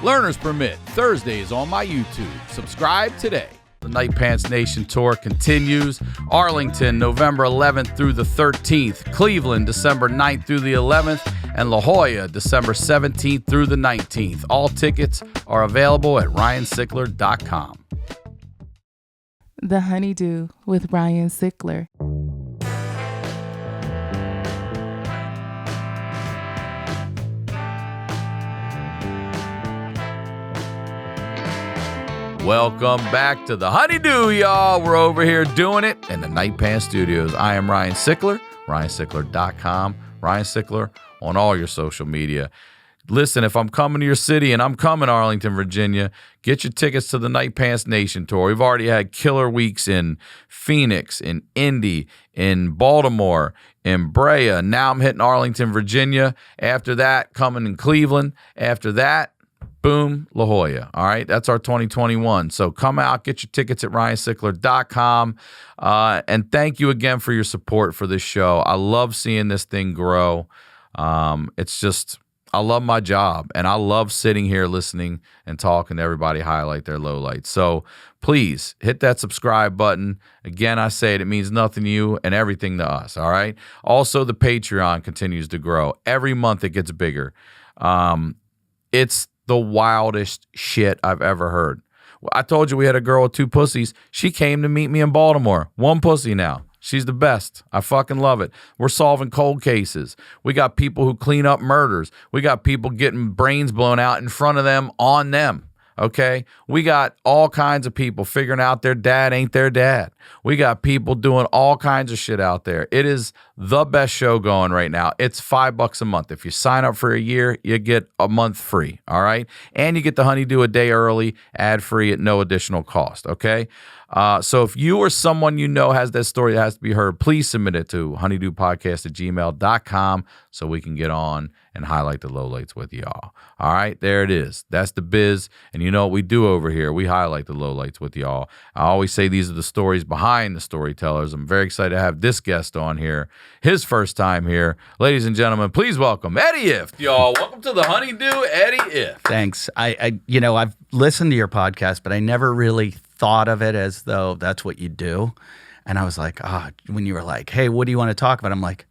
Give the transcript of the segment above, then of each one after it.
Learner's Permit, Thursdays on my YouTube. Subscribe today. The Night Pants Nation Tour continues. Arlington, November 11th through the 13th. Cleveland, December 9th through the 11th. And La Jolla, December 17th through the 19th. All tickets are available at ryansickler.com. The Honeydew with Ryan Sickler. Welcome back to the Honeydew, y'all. We're over here doing it in the Night Pants Studios. I am Ryan Sickler, ryansickler.com, Ryan Sickler on all your social media. Listen, if I'm coming to your city, and I'm coming to Arlington, Virginia, get your tickets to the Night Pants Nation Tour. We've already had killer weeks in Phoenix, in Indy, in Baltimore, in Brea. Now I'm hitting Arlington, Virginia. After that, coming in Cleveland. After that, boom, La Jolla. All right, that's our 2021. So come out, get your tickets at ryansickler.com. And thank you again for your support for this show. I love seeing this thing grow. It's just, I love my job, and I love sitting here listening and talking to everybody highlight their lowlights. So please hit that subscribe button. Again, I say it means nothing to you and everything to us, all right? Also, the Patreon continues to grow. Every month it gets bigger. It's the wildest shit I've ever heard. I told you we had a girl with 2 pussies. She came to meet me in Baltimore. 1 pussy now. She's the best. I fucking love it. We're solving cold cases. We got people who clean up murders. We got people getting brains blown out in front of them on them. Okay? We got all kinds of people figuring out their dad ain't their dad. We got people doing all kinds of shit out there. It is the best show going right now. It's $5 a month. If you sign up for a year, you get a month free. All right? And you get the Honeydew a day early, ad-free at no additional cost. Okay? So if you or someone you know has that story that has to be heard, please submit it to honeydewpodcast@gmail.com so we can get on and highlight the lowlights with y'all. All right, there it is. That's the biz. And you know what we do over here? We highlight the lowlights with y'all. I always say these are the stories behind the storytellers. I'm very excited to have this guest on here. His first time here. Ladies and gentlemen, please welcome Eddie Ifft, y'all. Welcome to the Honeydew, Eddie Ifft. Thanks. I've listened to your podcast, but I never really thought of it as though that's what you do. And I was like, when you were like, hey, what do you want to talk about? I'm like,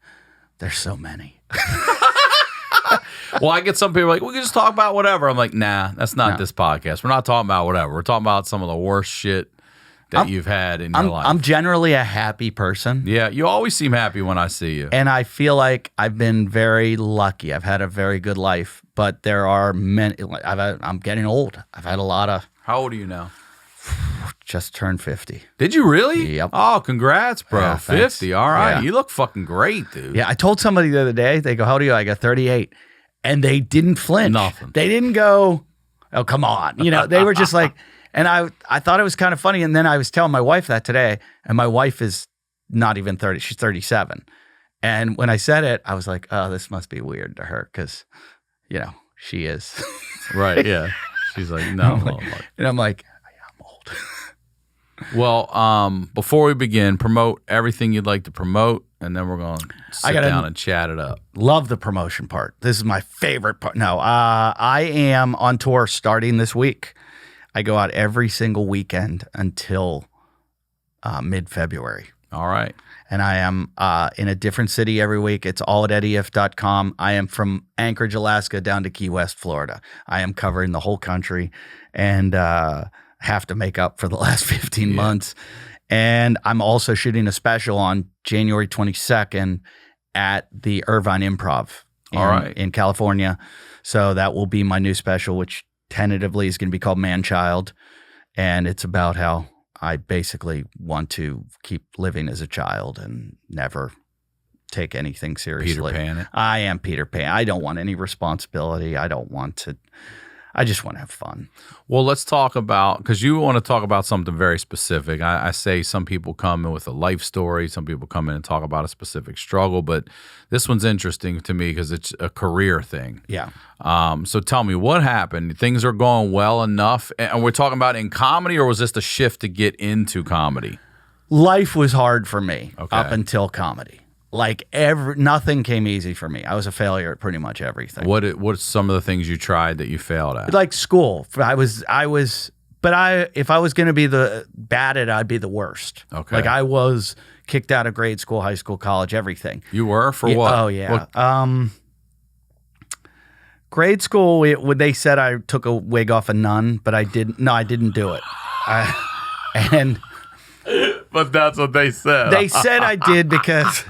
there's so many. Well, I get some people like, we can just talk about whatever. I'm like, nah, that's not this podcast. We're not talking about whatever. We're talking about some of the worst shit that you've had in your life. I'm generally a happy person. Yeah, you always seem happy when I see you. And I feel like I've been very lucky. I've had a very good life, but there are many. I'm getting old. I've had a lot of. How old are you now? Just turned 50. Did you really? Yep. Oh, congrats, bro. Yeah, 50. All right. Yeah. You look fucking great, dude. Yeah, I told somebody the other day, they go, how old are you? I go, 38. And they didn't flinch. Nothing. They didn't go, oh, come on. They were just like, and I thought it was kind of funny. And then I was telling my wife that today, and my wife is not even 30. She's 37. And when I said it, I was like, oh, this must be weird to her because, she is. Right, yeah. She's like, no. And I'm like, I'm old. Well, before we begin, promote everything you'd like to promote, and then we're going to sit down and chat it up. Love the promotion part. This is my favorite part. No, I am on tour starting this week. I go out every single weekend until mid-February. All right. And I am in a different city every week. It's all at eddieif.com. I am from Anchorage, Alaska, down to Key West, Florida. I am covering the whole country and have to make up for the last 15 months. And I'm also shooting a special on January 22nd at the Irvine Improv in California. So that will be my new special, which tentatively is going to be called Man-Child. And it's about how I basically want to keep living as a child and never take anything seriously. Peter Pan it. I am Peter Pan. I don't want any responsibility. I just want to have fun. Well, let's talk about, because you want to talk about something very specific. I say some people come in with a life story. Some people come in and talk about a specific struggle. But this one's interesting to me because it's a career thing. Yeah. So tell me, what happened? Things are going well enough. And we're talking about in comedy, or was this the shift to get into comedy? Life was hard for me up until comedy. like nothing came easy for me. I was a failure at pretty much everything. What's some of the things you tried that you failed at? Like school. If I was going to be the bad at it, I'd be the worst. Okay. Like I was kicked out of grade school, high school, college, everything. You were for what? Oh yeah. What? Grade school, they said I took a wig off a nun, but I didn't. No, I didn't do it. But that's what they said. They said I did because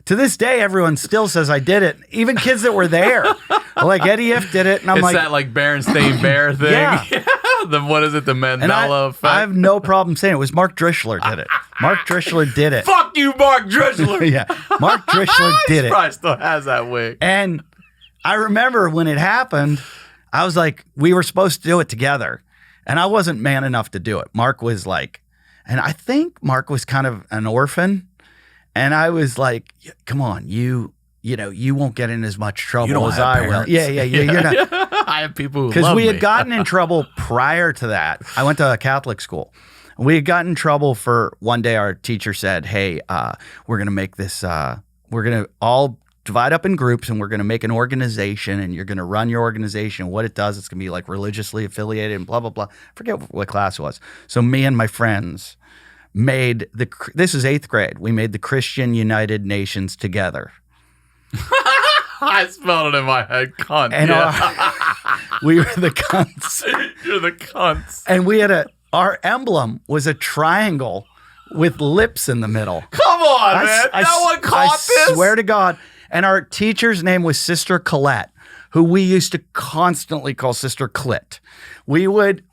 to this day, everyone still says I did it. Even kids that were there. Like Eddie F did it. And I'm it's like, that like Berenstain Bear thing. Yeah. What is it? The Mandela and effect? I have no problem saying it was Mark Drischler did it. Mark Drischler did it. Fuck you, Mark Drischler. Yeah. Mark Drischler did it. Probably still has that wig. And I remember when it happened, I was like, we were supposed to do it together. And I wasn't man enough to do it. Mark was like, and I think Mark was kind of an orphan. And I was like, come on, you won't get in as much trouble as I will. Yeah. You're not. I have people who love Because we me. had gotten in trouble prior to that. I went to a Catholic school. We had gotten in trouble for one day our teacher said, hey, we're going to make this, we're going to all divide up in groups and we're going to make an organization and you're going to run your organization. What it does, it's going to be like religiously affiliated and blah, blah, blah. Forget what class it was. So me and my friends made this is 8th grade. We made the Christian United Nations together. I spelled it in my head, cunt. And we were the cunts. You're the cunts. And we had our emblem was a triangle with lips in the middle. Come on, man. No one caught this. I swear to God. And our teacher's name was Sister Colette, who we used to constantly call Sister Clit. We would,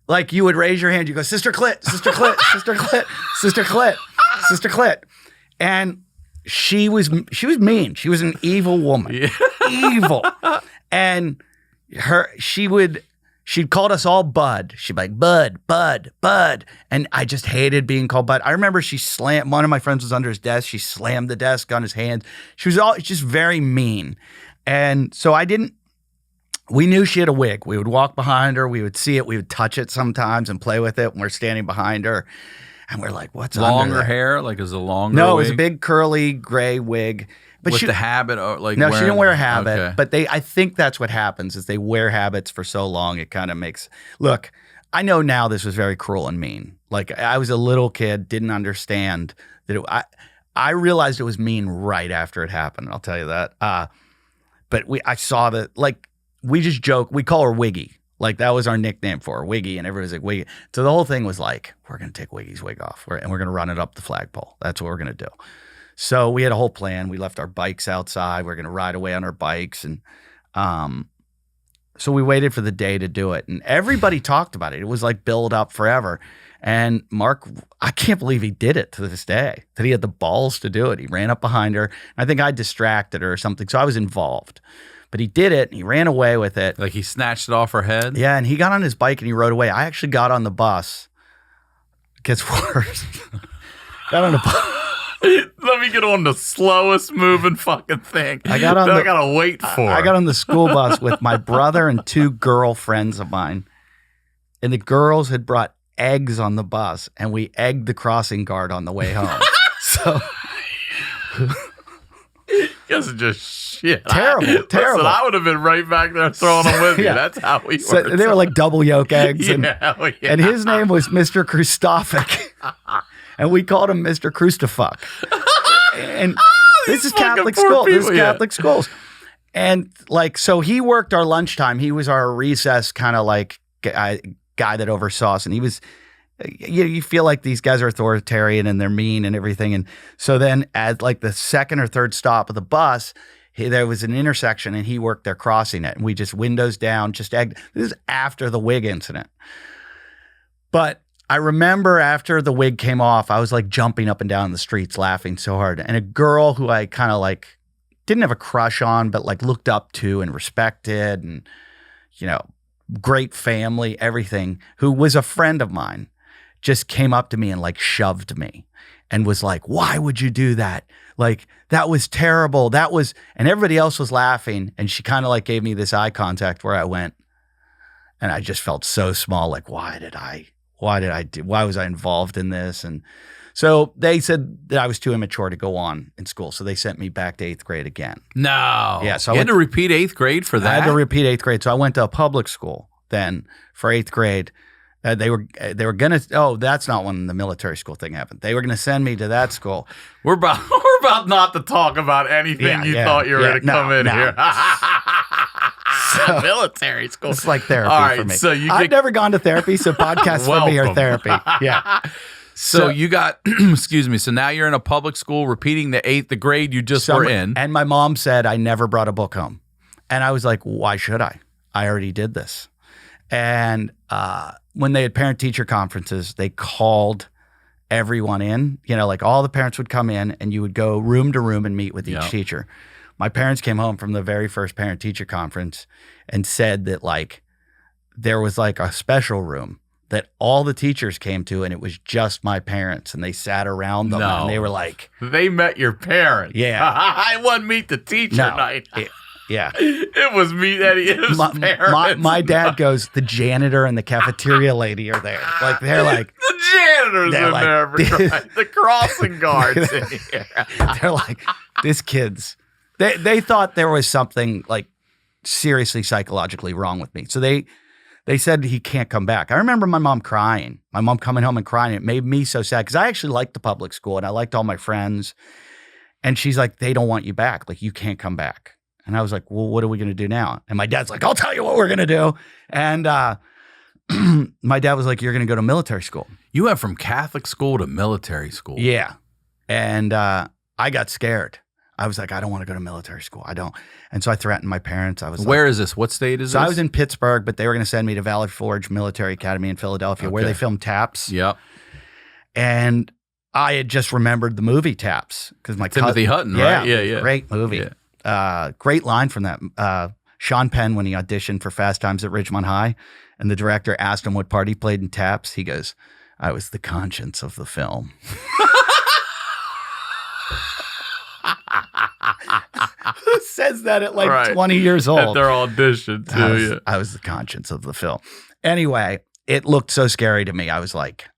like, you would raise your hand. You go, Sister Clit, Sister Clit, Sister Clit, Sister Clit, Sister Clit. And she was mean. She was an evil woman. Yeah. Evil. And she'd called us all Bud. She'd be like, Bud, Bud, Bud. And I just hated being called Bud. I remember one of my friends was under his desk. She slammed the desk on his hand. She was just very mean. And so we knew she had a wig. We would walk behind her. We would see it. We would touch it sometimes and play with it when we're standing behind her. And we're like, what's longer hair? Like, is it longer? No, wig? it was a big curly gray wig. But with the habit, or like no, she didn't wear a habit. Okay. But I think that's what happens is they wear habits for so long. It kind of makes. Look, I know now this was very cruel and mean. Like I was a little kid, didn't understand that. I realized it was mean right after it happened. I'll tell you that. But I saw that. Like we just joke. We call her Wiggy. Like that was our nickname for her, Wiggy, and everybody's like Wiggy. So the whole thing was like, we're gonna take Wiggy's wig off, and we're gonna run it up the flagpole. That's what we're gonna do. So we had a whole plan. We left our bikes outside. We're gonna ride away on our bikes, and so we waited for the day to do it. And everybody talked about it. It was like build up forever. And Mark, I can't believe he did it to this day. That he had the balls to do it. He ran up behind her. I think I distracted her or something. So I was involved. But he did it, and he ran away with it. Like he snatched it off her head? Yeah, and he got on his bike and he rode away. I actually got on the bus. It gets worse. Got on the bus. Let me get on the slowest moving fucking thing. I gotta wait for. I got on the school bus with my brother and 2 girlfriends of mine. And the girls had brought eggs on the bus, and we egged the crossing guard on the way home. So this is just shit. Terrible. Listen, I would have been right back there throwing them with you. Yeah. That's how we so were. they were like double yolk eggs. And, yeah. and his name was Mr. Krustofik. And we called him Mr. Krustafuck. And this is Catholic school. This is Catholic schools. And like, so he worked our lunchtime. He was our recess kind of like guy that oversaw us. And he was, you feel like these guys are authoritarian and they're mean and everything. And so then at like the second or third stop of the bus, there was an intersection and he worked there crossing it. And we just windows down, just egged. This is after the wig incident. But I remember after the wig came off, I was like jumping up and down the streets laughing so hard. And a girl who I kind of like didn't have a crush on, but like looked up to and respected and, great family, everything, who was a friend of mine, just came up to me and like shoved me and was like, why would you do that? Like, that was terrible. And everybody else was laughing. And she kind of like gave me this eye contact where I went, and I just felt so small. Like, why was I involved in this? And So they said that I was too immature to go on in school. So they sent me back to 8th grade again. No. Yeah, so you had to repeat 8th grade for that? I had to repeat 8th grade. So I went to a public school then for 8th grade. They were gonna. Oh, that's not when the military school thing happened. They were gonna send me to that school. We're about not to talk about anything thought you were going to come in here. Military school. It's like therapy All right, for me. so I've never gone to therapy, so podcasts for me are therapy. Yeah. So you got, excuse me. So now you're in a public school, repeating the 8th grade you just were in. And my mom said I never brought a book home, and I was like, why should I? I already did this. And when they had parent-teacher conferences, they called everyone in. You know, like all the parents would come in, and you would go room to room and meet with each teacher. My parents came home from the very first parent-teacher conference and said that like there was like a special room that all the teachers came to, and it was just my parents, and they sat around them, and they were like, they met your parents. Yeah. I wasn't meet the teacher night. Yeah. It was meet Eddie's parents. My dad goes, the janitor and the cafeteria lady are there. Like, they're like, the janitor's in like, there. The crossing guards in here. They're like, this kid's, they thought there was something like seriously psychologically wrong with me. So they said he can't come back. I remember my mom crying. My mom coming home and crying. It made me so sad because I actually liked the public school and I liked all my friends. And she's like, they don't want you back. Like, you can't come back. And I was like, well, what are we going to do now? And my dad's like, I'll tell you what we're going to do. And my dad was like, you're going to go to military school. You went from Catholic school to military school. Yeah. And I got scared. I was like, I don't want to go to military school. I don't. And so I threatened my parents. I was Where is this? What state is this? So I was in Pittsburgh, but they were going to send me to Valley Forge Military Academy in Philadelphia, where they filmed Taps. Yep. And I had just remembered the movie Taps because my Timothy Hutton, right? Yeah. Great movie. Yeah. Great line from that. Sean Penn, when he auditioned for Fast Times at Ridgemont High, and the director asked him what part he played in Taps, he goes, I was the conscience of the film. Who says that at like 20 years old? At their audition, too. I was the conscience of the film. Anyway, it looked so scary to me. I was like,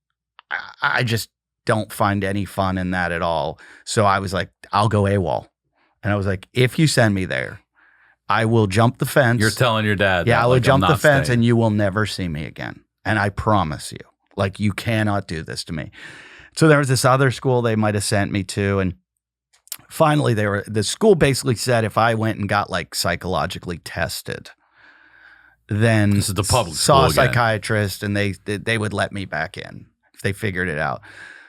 I just don't find any fun in that at all. So I was like, I'll go AWOL. And I was like, if you send me there, I will jump the fence. You're telling your dad. Yeah, I will jump the fence and you will never see me again. And I promise you, like, you cannot do this to me. So there was this other school they might have sent me to. And finally, the school basically said if I went and got like psychologically tested, then this is the public saw school a psychiatrist and they would let me back in if they figured it out.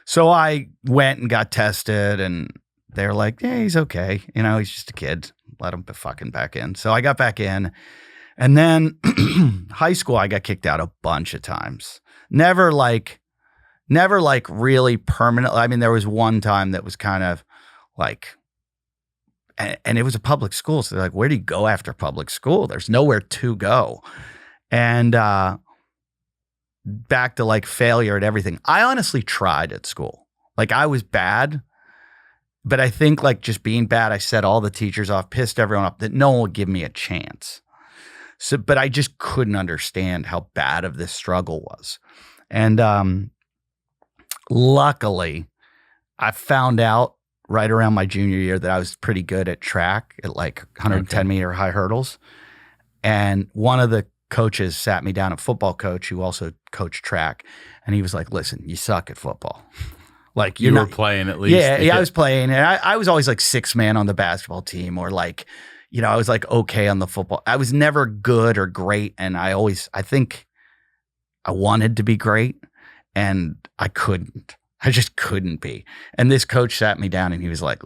So I went and got tested and they were like, yeah, he's okay. You know, he's just a kid. Let him fucking back in. So I got back in. And then high school, I got kicked out a bunch of times. Never like really permanent. I mean, there was one time that was kind of like, and it was a public school. So they're like, where do you go after public school? There's nowhere to go. And back to like failure at everything. I honestly tried at school. Like, I was bad. But I think like just being bad, I set all the teachers off, pissed everyone off, that no one would give me a chance. So, but I just couldn't understand how bad of this struggle was. And luckily, I found out right around my junior year that I was pretty good at track at like 110 meter high hurdles. And one of the coaches sat me down, a football coach who also coached track. And he was like, listen, you suck at football. Like, you were playing at least. Yeah, I was playing. And I was always like sixth man on the basketball team, or like, you know, I was like okay on the football. I was never good or great. And I think I wanted to be great and I couldn't. I just couldn't be. And this coach sat me down and he was like,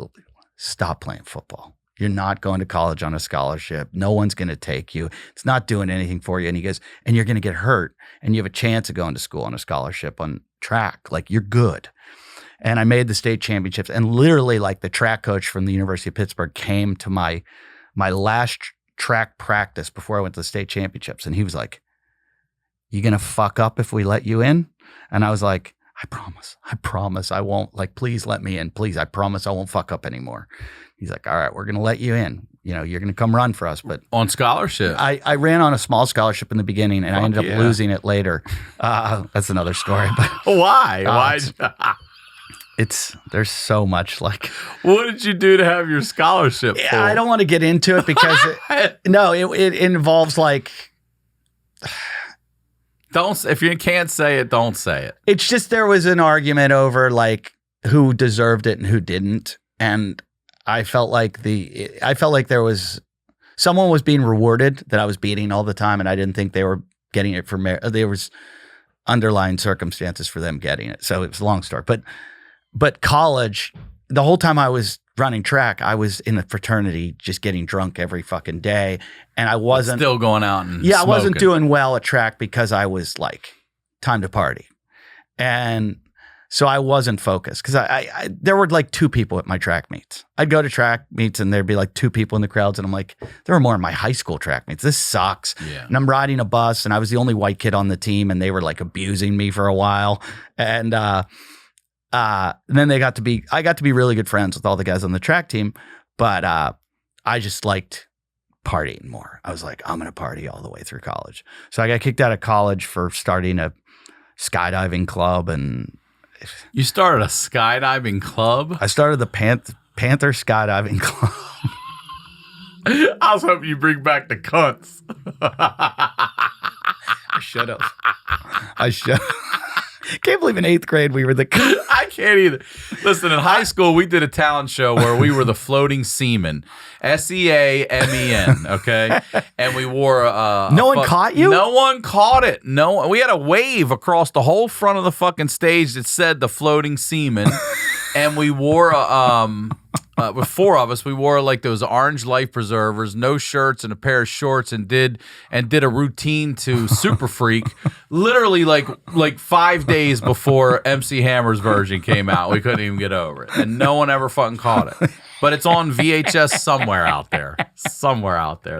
stop playing football. You're not going to college on a scholarship. No one's going to take you. It's not doing anything for you. And he goes, and you're going to get hurt and you have a chance of going to school on a scholarship on track. Like, you're good. And I made the state championships, and literally like the track coach from the University of Pittsburgh came to my last track practice before I went to the state championships. And he was like, you going to fuck up if we let you in? And I was like, I promise I won't. Like, please let me in. Please. I promise I won't fuck up anymore. He's like, all right, we're going to let you in. You know, you're going to come run for us. But on scholarship. I ran on a small scholarship in the beginning and I ended up losing it later. That's another story. But why? there's so much like. What did you do to have your scholarship? Yeah, I don't want to get into it because it involves like. If you can't say it, don't say it. It's just there was an argument over like who deserved it and who didn't, and I felt like there was someone was being rewarded that I was beating all the time, and I didn't think they were getting it for merit. There was underlying circumstances for them getting it, so it was a long story. But college, the whole time I was running track, I was in a fraternity, just getting drunk every fucking day, and I wasn't still going out and I wasn't smoking. doing well at track because I was like time to party, and so I wasn't focused because I there were like 2 people at my track meets. I'd go to track meets and there'd be like 2 people in the crowds, and I'm like, there were more in my high school track meets. This sucks. Yeah. And I'm riding a bus, and I was the only white kid on the team, and they were like abusing me for a while, and then I got to be really good friends with all the guys on the track team, but I just liked partying more. I was like, I'm going to party all the way through college. So I got kicked out of college for starting a skydiving club, and You started a skydiving club? I started the Panther Skydiving Club. I was hoping you bring back the cunts. I should have. Can't believe in 8th grade we were the. I can't either. Listen, in high school, we did a talent show where we were the floating seamen. SEAMEN, okay? And we wore No one caught you? No one caught it. No, we had a wave across the whole front of the fucking stage that said the floating seaman. And we wore with 4 of us, we wore like those orange life preservers, no shirts, and a pair of shorts, and did a routine to Super Freak, literally like 5 days before MC Hammer's version came out. We couldn't even get over it, and no one ever fucking caught it. But it's on VHS somewhere out there.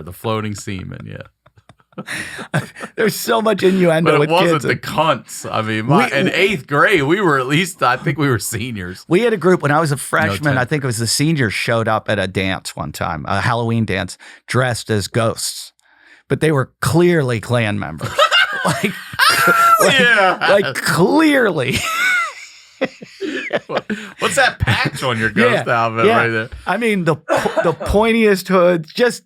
The floating seaman, yeah. There's so much innuendo But it with wasn't kids. the cunts. I mean, in 8th grade, we were at least, I think we were seniors. We had a group when I was a freshman. No, I think it was the seniors showed up at a dance one time, a Halloween dance, dressed as ghosts, but they were clearly Klan members. like clearly. What's that patch on your ghost outfit right there? I mean, the pointiest hood just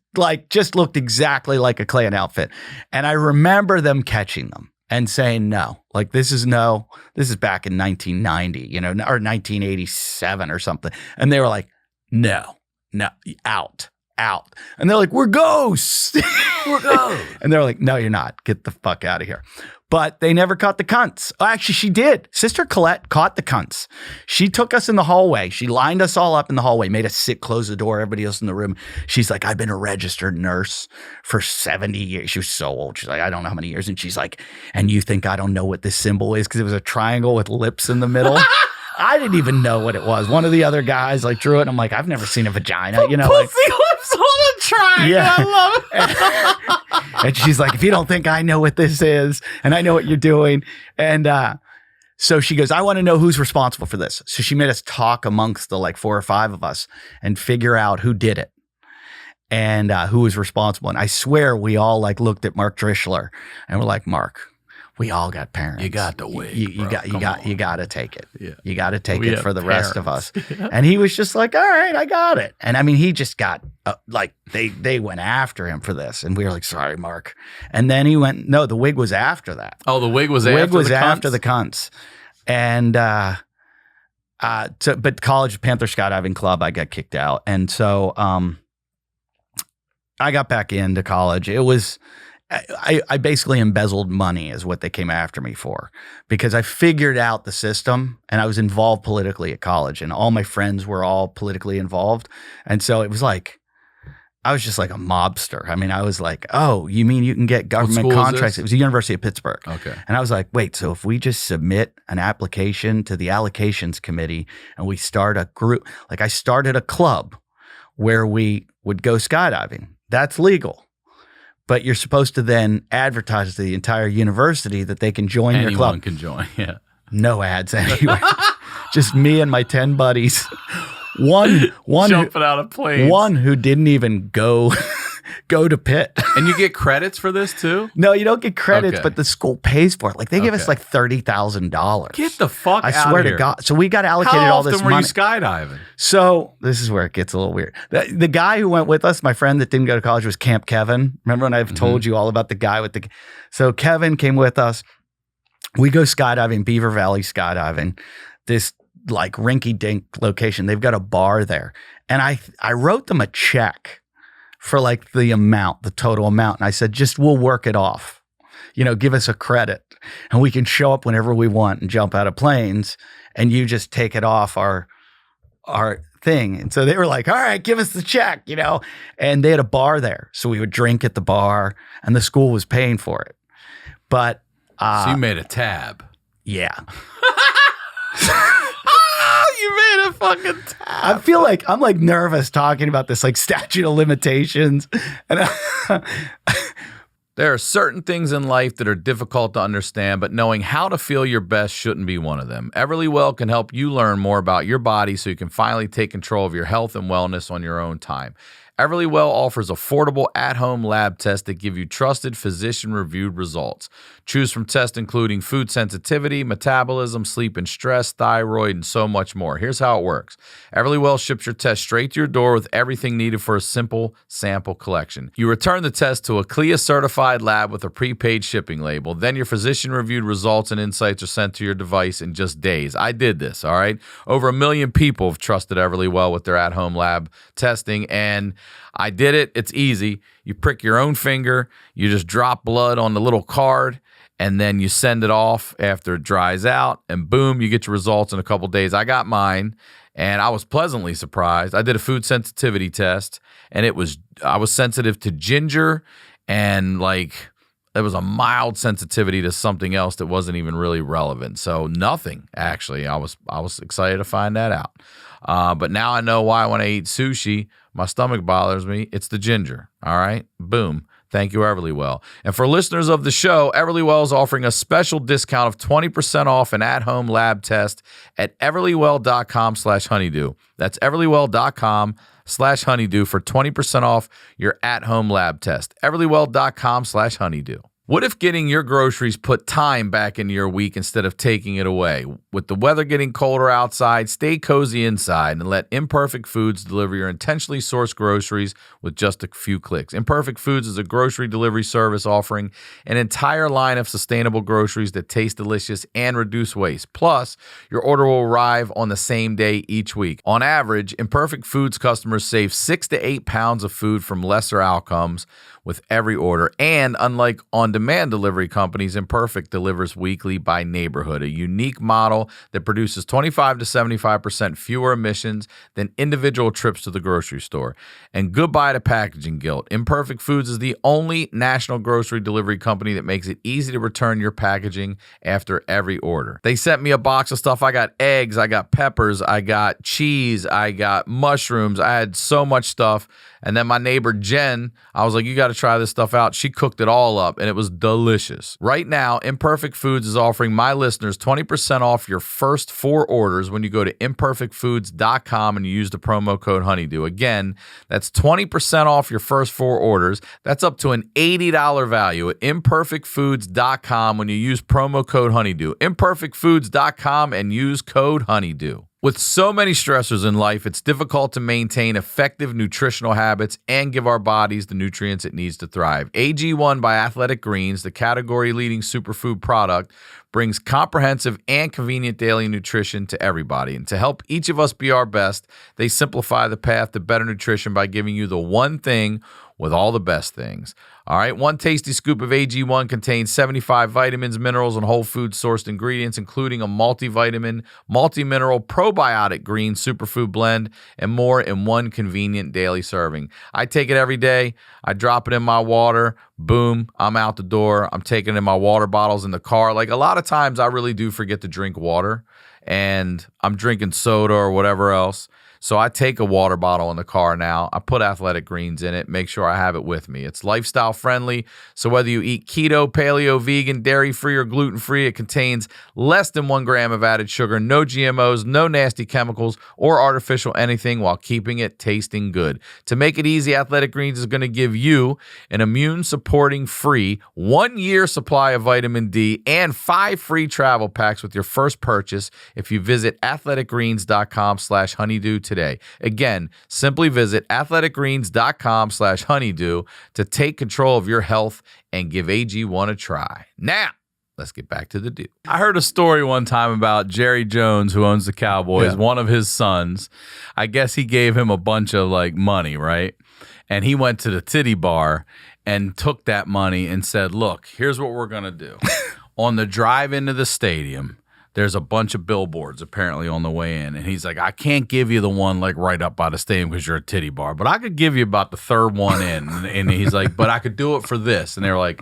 looked exactly like a Klan outfit. And I remember them catching them and saying, no, like this is back in 1990, or 1987 or something. And they were like, no, out. And they're like, we're ghosts. We're ghosts. And they're like, no, you're not. Get the fuck out of here. But they never caught the cunts. Oh, actually, she did. Sister Colette caught the cunts. She took us in the hallway. She lined us all up in the hallway, made us sit, close the door, everybody else in the room. She's like, I've been a registered nurse for 70 years. She was so old. She's like, I don't know how many years. And she's like, and you think I don't know what this symbol is? Because it was a triangle with lips in the middle. I didn't even know what it was. One of the other guys drew it, and I'm like, I've never seen a vagina. Pussy lips on a triangle. Yeah. I love it. And she's like, if you don't think I know what this is, and I know what you're doing. And so she goes, I want to know who's responsible for this. So she made us talk amongst the 4 or 5 of us and figure out who did it and who was responsible. And I swear we all looked at Mark Drischler and we're like, Mark, we all got parents. You got the wig. You got to take it. Yeah. You got to take We it for have the rest of us. parents. And he was just like, all right, I got it. And I mean, he just got they went after him for this. And we were like, sorry, Mark. And then he went, no, the wig was after that. Oh, the wig was The after wig was the after cunts? the cunts. And but college Panther Skydiving Club, I got kicked out. And so I got back into college. It was I basically embezzled money is what they came after me for, because I figured out the system and I was involved politically at college, and all my friends were all politically involved. And so it was like, I was just like a mobster. I mean, I was like, oh, you mean you can get government school is contracts? this? It was the University of Pittsburgh. Okay. And I was like, wait, so if we just submit an application to the allocations committee and we start a group, I started a club where we would go skydiving. That's legal. But you're supposed to then advertise to the entire university that they can join your club. Anyone can join, yeah. No ads anywhere. Just me and my 10 buddies. One Jumping out of planes. One who didn't even go go to Pitt. And you get credits for this too? No, you don't get credits, Okay. but the school pays for it. Like they give us Okay. like $30,000. Get the fuck I out swear of here. to God. So we got allocated How all often this were money. you skydiving? So this is where it gets a little weird. The guy who went with us, my friend that didn't go to college, was Camp Kevin. Remember when I've told you all about the guy with the... So Kevin came with us. We go skydiving, Beaver Valley skydiving, this like rinky-dink location. They've got a bar there. And I wrote them a check for like the amount, the total amount. And I said, just we'll work it off. You know, give us a credit and we can show up whenever we want and jump out of planes and you just take it off our thing. And so they were like, all right, give us the check, you know, and they had a bar there. So we would drink at the bar and the school was paying for it. But So you made a tab. yeah, You made a fucking tab. I feel like I'm like nervous talking about this like statute of limitations. And There are certain things in life that are difficult to understand, but knowing how to feel your best shouldn't be one of them. Everlywell can help you learn more about your body so you can finally take control of your health and wellness on your own time. Everlywell offers affordable at-home lab tests that give you trusted physician-reviewed results. Choose from tests including food sensitivity, metabolism, sleep and stress, thyroid, and so much more. Here's how it works. Everlywell ships your test straight to your door with everything needed for a simple sample collection. You return the test to a CLIA-certified lab with a prepaid shipping label. Then your physician-reviewed results and insights are sent to your device in just days. I did this, all right? Over 1 million people have trusted Everlywell with their at-home lab testing, and I did it. It's easy. You prick your own finger, you just drop blood on the little card, and then you send it off after it dries out, and boom, you get your results in a couple days. I got mine, and I was pleasantly surprised. I did a food sensitivity test, and I was sensitive to ginger, and like there was a mild sensitivity to something else that wasn't even really relevant. So nothing, actually. I was excited to find that out. But now I know why when I eat sushi, my stomach bothers me. It's the ginger. All right. Boom. Thank you, Everlywell. And for listeners of the show, Everlywell is offering a special discount of 20% off an at-home lab test at everlywell.com/honeydew. That's everlywell.com/honeydew for 20% off your at-home lab test. everlywell.com/honeydew. What if getting your groceries put time back into your week instead of taking it away? With the weather getting colder outside, stay cozy inside and let Imperfect Foods deliver your intentionally sourced groceries with just a few clicks. Imperfect Foods is a grocery delivery service offering an entire line of sustainable groceries that taste delicious and reduce waste. Plus, your order will arrive on the same day each week. On average, Imperfect Foods customers save 6 to 8 pounds of food from lesser outcomes with every order. And unlike on-demand delivery companies, Imperfect delivers weekly by neighborhood, a unique model that produces 25 to 75% fewer emissions than individual trips to the grocery store. And goodbye to packaging guilt. Imperfect Foods is the only national grocery delivery company that makes it easy to return your packaging after every order. They sent me a box of stuff. I got eggs, I got peppers, I got cheese, I got mushrooms. I had so much stuff. And then my neighbor, Jen, I was like, you got to try this stuff out. She cooked it all up, and it was delicious. Right now, Imperfect Foods is offering my listeners 20% off your first 4 orders when you go to imperfectfoods.com and you use the promo code Honeydew. Again, that's 20% off your first 4 orders. That's up to an $80 value at imperfectfoods.com when you use promo code Honeydew. Imperfectfoods.com and use code Honeydew. With so many stressors in life, it's difficult to maintain effective nutritional habits and give our bodies the nutrients it needs to thrive. AG1 by Athletic Greens, the category-leading superfood product, brings comprehensive and convenient daily nutrition to everybody. And to help each of us be our best, they simplify the path to better nutrition by giving you the one thing with all the best things. All right, 1 tasty scoop of AG1 contains 75 vitamins, minerals, and whole food sourced ingredients, including a multivitamin, multi-mineral, probiotic green superfood blend, and more in one convenient daily serving. I take it every day. I drop it in my water. Boom, I'm out the door. I'm taking it in my water bottles in the car. Like a lot of times I really do forget to drink water, and I'm drinking soda or whatever else. So I take a water bottle in the car now. I put Athletic Greens in it, make sure I have it with me. It's lifestyle friendly. So whether you eat keto, paleo, vegan, dairy-free, or gluten-free, it contains less than 1 gram of added sugar, no GMOs, no nasty chemicals, or artificial anything while keeping it tasting good. To make it easy, Athletic Greens is going to give you an immune-supporting free 1-year supply of vitamin D and 5 free travel packs with your first purchase if you visit athleticgreens.com/honeydew today. Again, simply visit athleticgreens.com/honeydew to take control of your health and give AG1 a try. Now, let's get back to the deal. I heard a story one time about Jerry Jones, who owns the Cowboys. Yeah. One of his sons, I guess he gave him a bunch of like money, right? And he went to the titty bar and took that money and said, look, here's what we're going to do. On the drive into the stadium, there's a bunch of billboards apparently on the way in. And he's like, I can't give you the one like right up by the stadium because you're a titty bar, but I could give you about the third one in. And he's like, but I could do it for this. And they were like,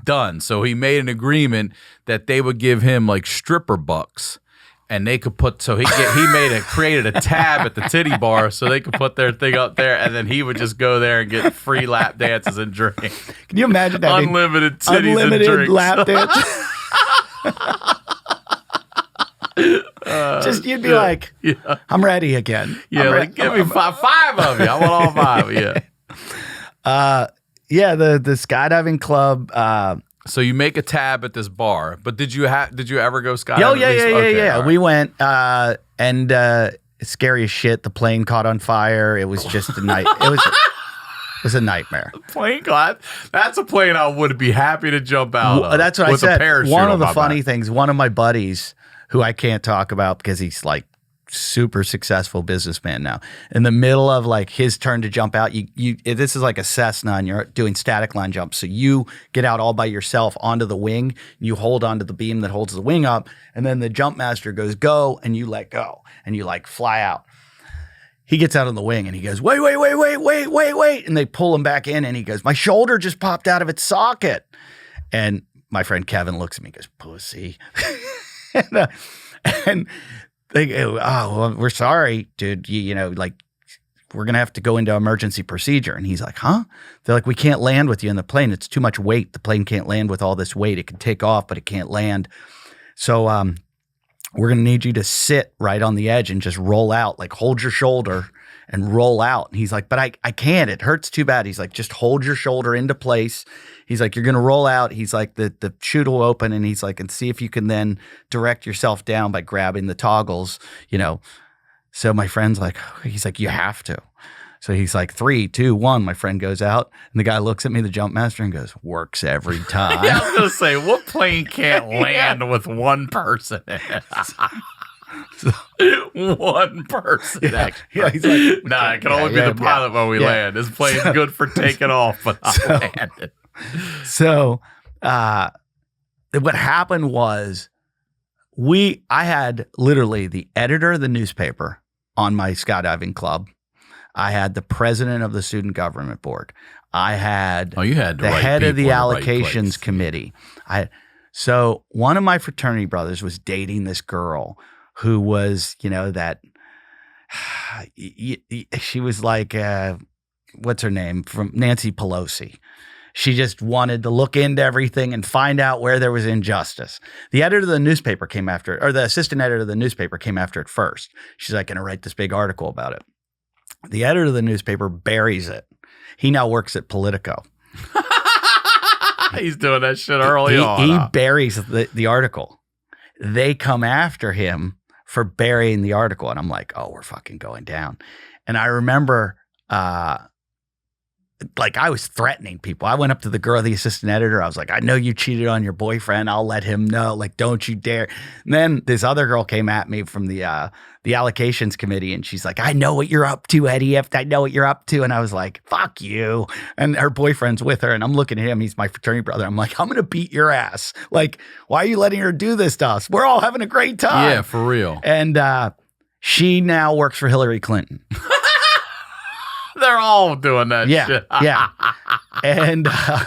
done. So he made an agreement that they would give him like stripper bucks. And they could put, so created a tab at the titty bar so they could put their thing up there, and then he would just go there and get free lap dances and drinks. Can you imagine that? Unlimited titties and drinks. Lap dance. Just you'd be like, Yeah. I'm ready again. Yeah, like, give me five of you. I want all 5. Yeah. Yeah, the skydiving club. So you make a tab at this bar, but did you ever go skydiving? Yeah. Right. We went, and it's scary as shit. The plane caught on fire. It was just a night. It was a nightmare. Plane caught. That's a plane I would be happy to jump out of. That's what I with said. A parachute One of the on my funny back. things, one of my buddies who I can't talk about because he's like super successful businessman now. In the middle of like his turn to jump out, this is like a Cessna and you're doing static line jumps. So you get out all by yourself onto the wing, you hold onto the beam that holds the wing up, and then the jump master goes go and you let go and you like fly out. He gets out on the wing and he goes, wait. And they pull him back in and he goes, my shoulder just popped out of its socket. And my friend Kevin looks at me and goes, pussy. and they go, oh, well, we're sorry, dude. You know, like, we're going to have to go into emergency procedure. And he's like, huh? They're like, we can't land with you in the plane. It's too much weight. The plane can't land with all this weight. It can take off, but it can't land. So we're going to need you to sit right on the edge and just roll out, like hold your shoulder and roll out. And he's like, but I can't. It hurts too bad. He's like, just hold your shoulder into place. He's like, you're going to roll out. He's like, the chute will open. And he's like, and see if you can then direct yourself down by grabbing the toggles, you know. So my friend's like, he's like, you have to. So he's like, 3, 2, 1. My friend goes out. And the guy looks at me, the jump master, and goes, works every time. Yeah, I was going to say, what plane can't land with one person in it? One person. Yeah, he's like, nah, it can only be the pilot when we land. This plane's good for taking off, but not landing. So what happened was I had literally the editor of the newspaper on my skydiving club. I had the president of the student government board. I had you had the head of the allocations committee. So one of my fraternity brothers was dating this girl who was, you know, that she was like, what's her name? From Nancy Pelosi. She just wanted to look into everything and find out where there was injustice. The editor of the newspaper came after it, or the assistant editor of the newspaper came after it first. She's like, going to write this big article about it. The editor of the newspaper buries it. He now works at Politico. He's doing that shit early on. He buries the article. They come after him for burying the article. And I'm like, oh, we're fucking going down. And I remember, like, I was threatening people. I went up to the girl, the assistant editor. I was like, I know you cheated on your boyfriend. I'll let him know. Like, don't you dare. And then this other girl came at me from the allocations committee. And she's like, I know what you're up to, Eddie. I know what you're up to. And I was like, fuck you. And her boyfriend's with her. And I'm looking at him. He's my fraternity brother. I'm like, I'm going to beat your ass. Like, why are you letting her do this to us? We're all having a great time. Yeah, for real. And she now works for Hillary Clinton. They're all doing that shit. Yeah. And I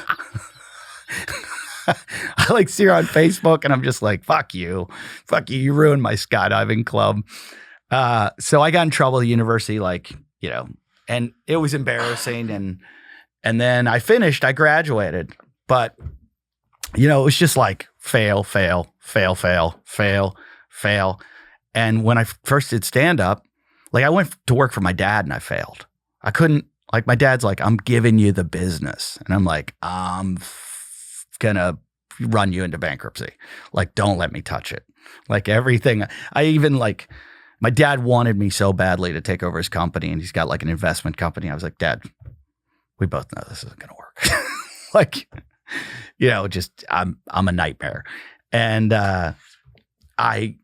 like see her on Facebook and I'm just like, fuck you. You ruined my skydiving club. So I got in trouble at university, and it was embarrassing. And then I finished, I graduated, but it was just like fail. And when I first did stand up, I went to work for my dad and I failed. I couldn't, my dad's like, I'm giving you the business. And I'm like, I'm gonna run you into bankruptcy. Don't let me touch it. Everything. My dad wanted me so badly to take over his company, and he's got an investment company. I was like, Dad, we both know this isn't gonna work. I'm a nightmare. And I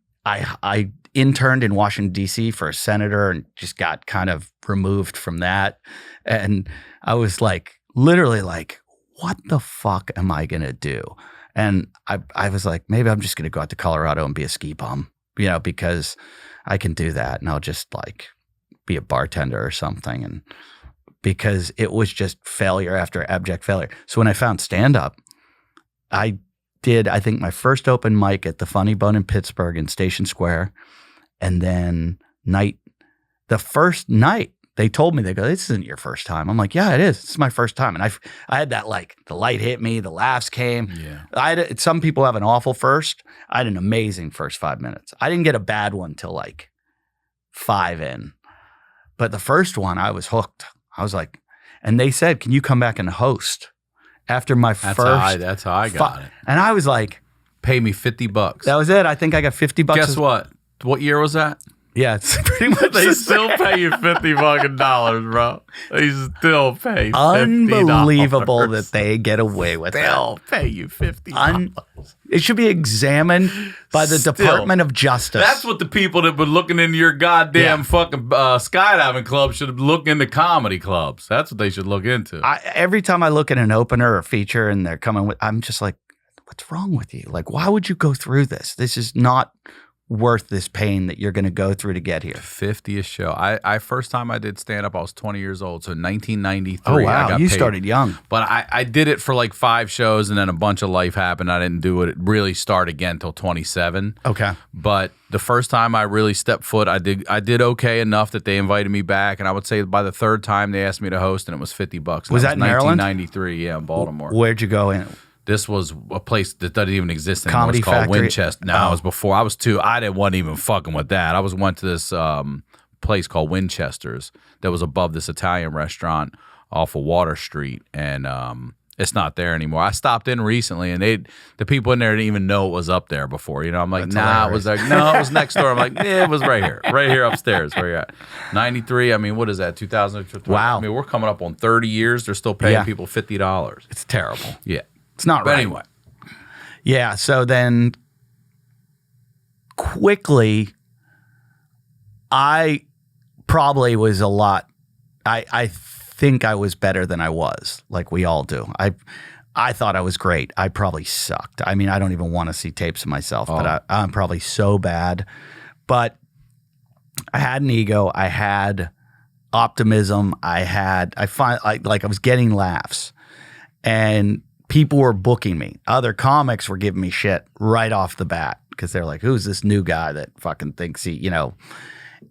interned in Washington, D.C. for a senator and just got kind of removed from that. And I was literally what the fuck am I going to do? And I was like, maybe I'm just going to go out to Colorado and be a ski bum, because I can do that. And I'll just be a bartender or something. And because it was just failure after abject failure. So when I found stand-up, I think my first open mic at the Funny Bone in Pittsburgh in Station Square. And then the first night, they told me, they go, this isn't your first time. I'm like, yeah, it is. It's my first time. And I had that the light hit me, the laughs came. Yeah. Some people have an awful first. I had an amazing first 5 minutes. I didn't get a bad one till 5 in. But the first one, I was hooked. I was like, and they said, can you come back and host after my first? That's how I got it. And I was like, pay me $50. That was it. I think I got $50. Guess what? What year was that? Yeah, it's pretty much They still pay you $50, bro. They still pay $50. Unbelievable that they get away with it. They'll pay you $50. It should be examined by the Department of Justice. That's what the people that were looking into your goddamn fucking skydiving club should look into comedy clubs. That's what they should look into. Every time I look at an opener or feature and they're coming with, I'm just like, what's wrong with you? Why would you go through this? This is not worth this pain that you're going to go through to get here. 50th show. I first time I did stand up, I was 20 years old. So 1993. Oh, wow. I got You paid. started young. But I did it for 5 shows, and then a bunch of life happened. I didn't do it really start again until 27. Okay. But the first time I really stepped foot, I did okay enough that they invited me back. And I would say by the third time they asked me to host, and it was $50. Was that in Maryland? 1993, yeah, in Baltimore. Where'd you go in? This was a place that doesn't even exist anymore. Comedy it's called Factory? Winchester. No, it was before. I was 2. Wasn't even fucking with that. I went to this place called Winchester's that was above this Italian restaurant off of Water Street, and it's not there anymore. I stopped in recently, and the people in there didn't even know it was up there before. I'm like, That's nah, hilarious. it was no, it was next door. I'm like, yeah, it was right here upstairs. Where you're at? 93. I mean, what is that? 2000. Wow. I mean, we're coming up on 30 years. They're still paying Yeah. people $50. It's terrible. Yeah. It's not But right. anyway. Yeah. So then quickly, I probably was a lot. I think I was better than I was, like we all do. I thought I was great. I probably sucked. I mean, I don't even want to see tapes of myself, but I'm probably so bad. But I had an ego. I had optimism. I was getting laughs, and people were booking me. Other comics were giving me shit right off the bat because they're like, who's this new guy that fucking thinks he,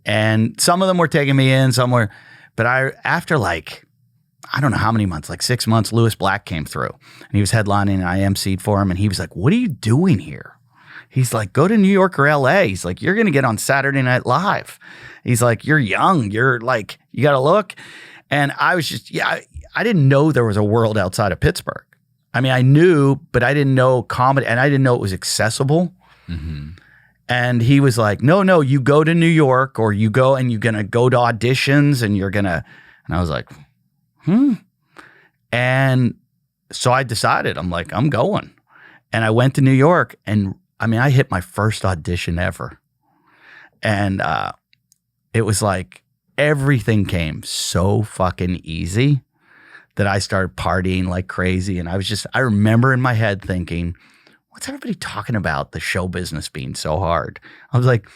and some of them were taking me in, some were, but after I don't know how many months, 6 months, Lewis Black came through and he was headlining and I emceed for him. And he was like, what are you doing here? He's like, go to New York or LA. He's like, you're going to get on Saturday Night Live. He's like, you're young. You're you got to look. And I was just, I didn't know there was a world outside of Pittsburgh. I mean, I knew, but I didn't know comedy, and I didn't know it was accessible. Mm-hmm. And he was like, no, you go to New York, or you go and you're going to go to auditions, and you're going to, and I was like, And so I decided, I'm like, I'm going. And I went to New York, and I mean, I hit my first audition ever. And it was like everything came so fucking easy that I started partying like crazy. And I remember in my head thinking, what's everybody talking about the show business being so hard? I was like,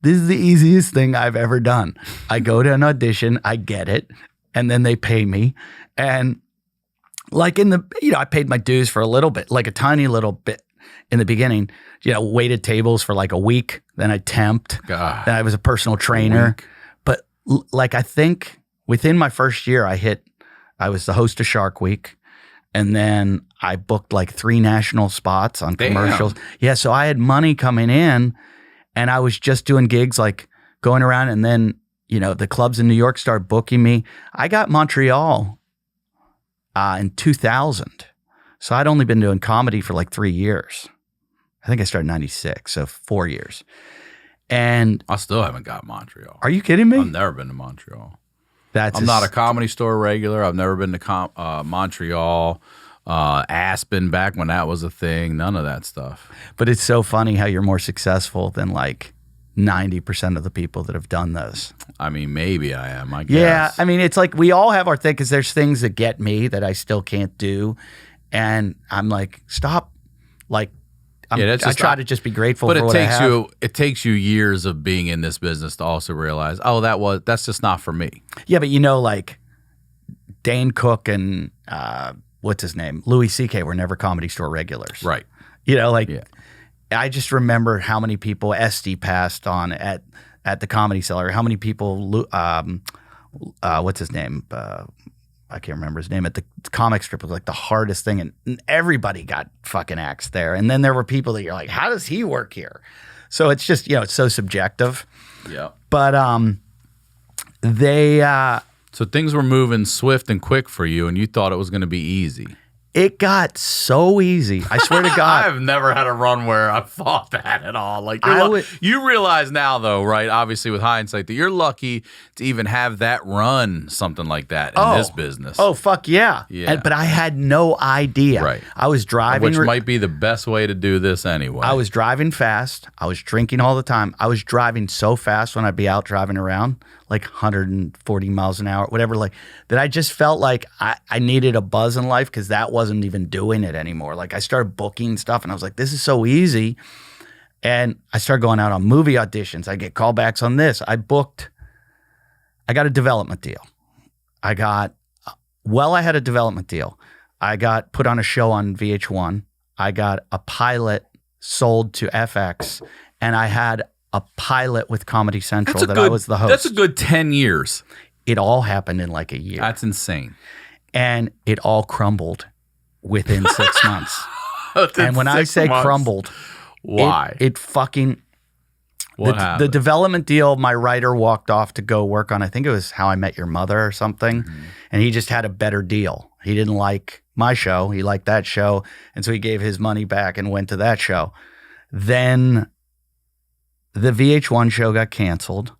this is the easiest thing I've ever done. I go to an audition, I get it, and then they pay me. And I paid my dues for a little bit, like a tiny little bit. in the beginning, waited tables for like a week. Then I temped. God. Then I was a personal trainer. But like, I think within my first year, I was the host of Shark Week. And then I booked like 3 national spots on commercials. Yeah. So I had money coming in and I was just doing gigs, like going around, and then, the clubs in New York started booking me. I got Montreal in 2000. So I'd only been doing comedy for like 3 years. I think I started in 96, so 4 years. And I still haven't got Montreal. Are you kidding me? I've never been to Montreal. I'm not a Comedy Store regular. I've never been to Montreal, Aspen back when that was a thing. None of that stuff. But it's so funny how you're more successful than like 90% of the people that have done those. I mean, maybe I am, I guess. Yeah, I mean, it's like we all have our thing, because there's things that get me that I still can't do. And I'm like, stop. Like, I try to just be grateful for what I have. But it takes you years of being in this business to also realize, that's just not for me. Yeah, but like Dane Cook and what's his name? Louis C.K. were never Comedy Store regulars. Right. Yeah. I just remember how many people Esty passed on at the Comedy Cellar. How many people, what's his name? I can't remember his name. At the comic strip was like the hardest thing, and everybody got fucking axed there. And then there were people that you're like, how does he work here? So it's just, it's so subjective. Yeah. But so things were moving swift and quick for you, and you thought it was going to be easy. It got so easy. I swear to God. I've never had a run where I thought that at all. Like you realize now, though, right? Obviously, with hindsight, that you're lucky to even have that run, something like that in this business. Oh, fuck yeah. But I had no idea. Right. I was driving. Which might be the best way to do this anyway. I was driving fast. I was drinking all the time. I was driving so fast when I'd be out driving around, like 140 miles an hour, whatever, like that. I just felt like I needed a buzz in life, because that wasn't even doing it anymore. Like I started booking stuff and I was like, this is so easy. And I started going out on movie auditions. I get callbacks on this. I got a development deal. I had a development deal. I got put on a show on VH1. I got a pilot sold to FX, and I had a pilot with Comedy Central I was the host. That's a good 10 years. It all happened in like a year. That's insane. And it all crumbled within 6 months. And when I say crumbled, why? It fucking... What happened? The development deal, my writer walked off to go work on, I think it was How I Met Your Mother or something, and he just had a better deal. He didn't like my show. He liked that show, and so he gave his money back and went to that show. Then the VH1 show got canceled.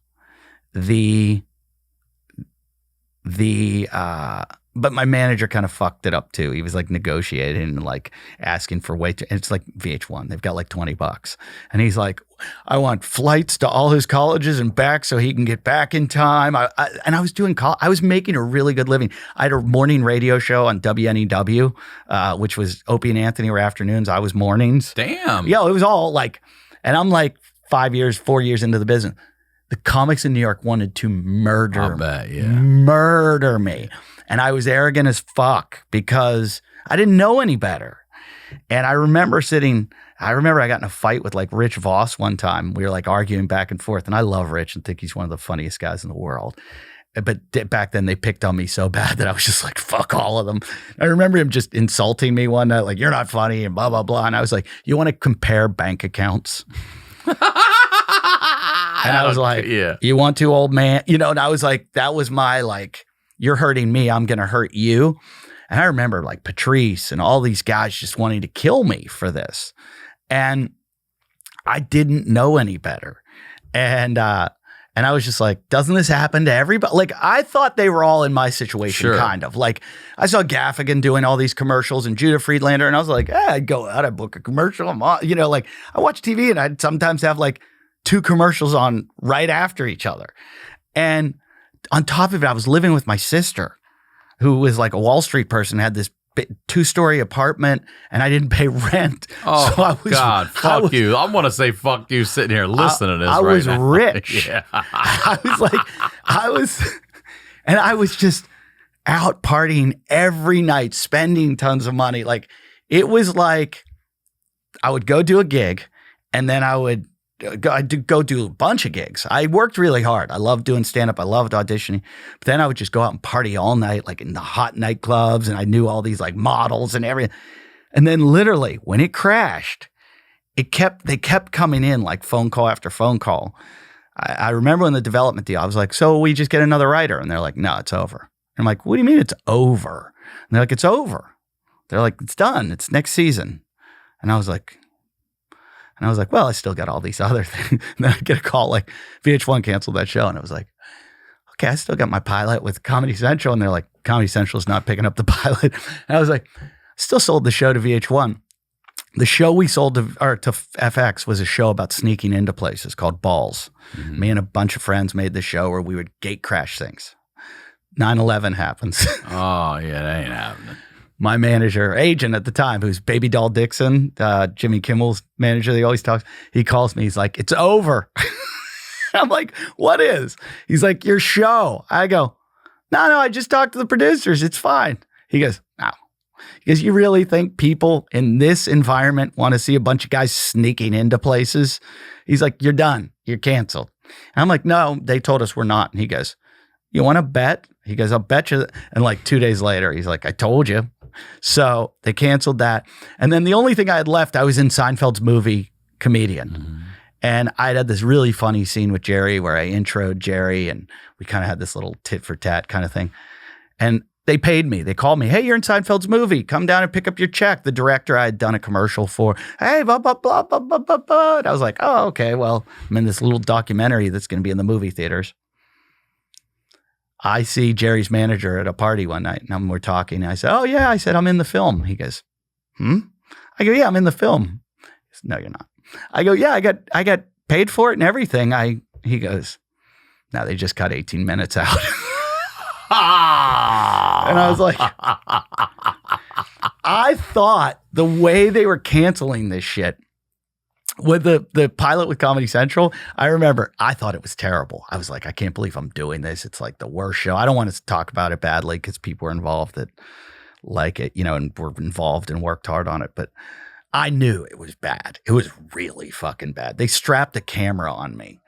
But my manager kind of fucked it up too. He was like negotiating and like asking for way too. And it's like VH1. They've got like $20. And he's like, I want flights to all his colleges and back so he can get back in time. And I was doing I was making a really good living. I had a morning radio show on WNEW, which was Opie and Anthony were afternoons. I was mornings. Damn. Yeah, it was all like, and I'm like 4 years into the business. The comics in New York wanted to murder me. And I was arrogant as fuck because I didn't know any better. And I remember I got in a fight with like Rich Voss one time. We were like arguing back and forth. And I love Rich and think he's one of the funniest guys in the world. But back then they picked on me so bad that I was just like, fuck all of them. I remember him just insulting me one night, like, you're not funny and blah, blah, blah. And I was like, you want to compare bank accounts? And I was like, you want to, old man? And I was like, that was my like, you're hurting me, I'm going to hurt you. And I remember like Patrice and all these guys just wanting to kill me for this. And I didn't know any better. And I was just like, doesn't this happen to everybody? Like, I thought they were all in my situation, kind of. Like, I saw Gaffigan doing all these commercials and Judah Friedlander, and I was like, I'd go out, I'd book a commercial. I'm on, like, I watch TV and I'd sometimes have like 2 commercials on right after each other. And on top of it, I was living with my sister, who was like a Wall Street person, had this 2-story apartment, and I didn't pay rent. Oh, so fuck you. I want to say fuck you sitting here listening to this I right was now. rich. Yeah. I was just out partying every night, spending tons of money. Like, it was like I would go do a gig, and then I'd go do a bunch of gigs. I worked really hard. I loved doing stand-up. I loved auditioning. But then I would just go out and party all night, like in the hot nightclubs, and I knew all these like models and everything. And then literally when it crashed, they kept coming in like phone call after phone call. I remember in the development deal, I was like, so we just get another writer? And they're like, no, it's over. And I'm like, what do you mean it's over? And they're like, it's over. They're like, it's done. It's next season. And I was like, well, I still got all these other things. And then I get a call like VH1 canceled that show. And I was like, okay, I still got my pilot with Comedy Central. And they're like, Comedy Central is not picking up the pilot. And I was like, still sold the show to VH1. The show we sold to FX was a show about sneaking into places called Balls. Mm-hmm. Me and a bunch of friends made the show where we would gate crash things. 9/11 happens. Oh, yeah, that ain't happening. My agent at the time, who's Baby Doll Dixon, Jimmy Kimmel's manager, he always talks, he calls me, he's like, it's over. I'm like, what is? He's like, your show. I go, no, I just talked to the producers. It's fine. He goes, no. Because you really think people in this environment want to see a bunch of guys sneaking into places? He's like, you're done. You're canceled. And I'm like, no, they told us we're not. And he goes, you want to bet? He goes, I'll bet you. And like 2 days later, he's like, I told you. So they canceled that. And then the only thing I had left, I was in Seinfeld's movie Comedian. Mm-hmm. And I'd had this really funny scene with Jerry where I introed Jerry and we kind of had this little tit for tat kind of thing. And they paid me. They called me, hey, you're in Seinfeld's movie. Come down and pick up your check. The director I had done a commercial for, hey, blah, blah, blah, blah, blah, blah, blah. And I was like, oh, okay, well, I'm in this little documentary that's going to be in the movie theaters. I see Jerry's manager at a party one night, and we're talking. And I said, oh, yeah. I said, I'm in the film. He goes, I go, yeah, I'm in the film. He said, no, you're not. I go, yeah, I got paid for it and everything. He goes, no, they just cut 18 minutes out. And I was like, I thought the way they were canceling this shit with the pilot with Comedy Central, I remember I thought it was terrible. I was like, I can't believe I'm doing this. It's like the worst show. I don't want to talk about it badly because people are involved that like it, and were involved and worked hard on it. But I knew it was bad. It was really fucking bad. They strapped a camera on me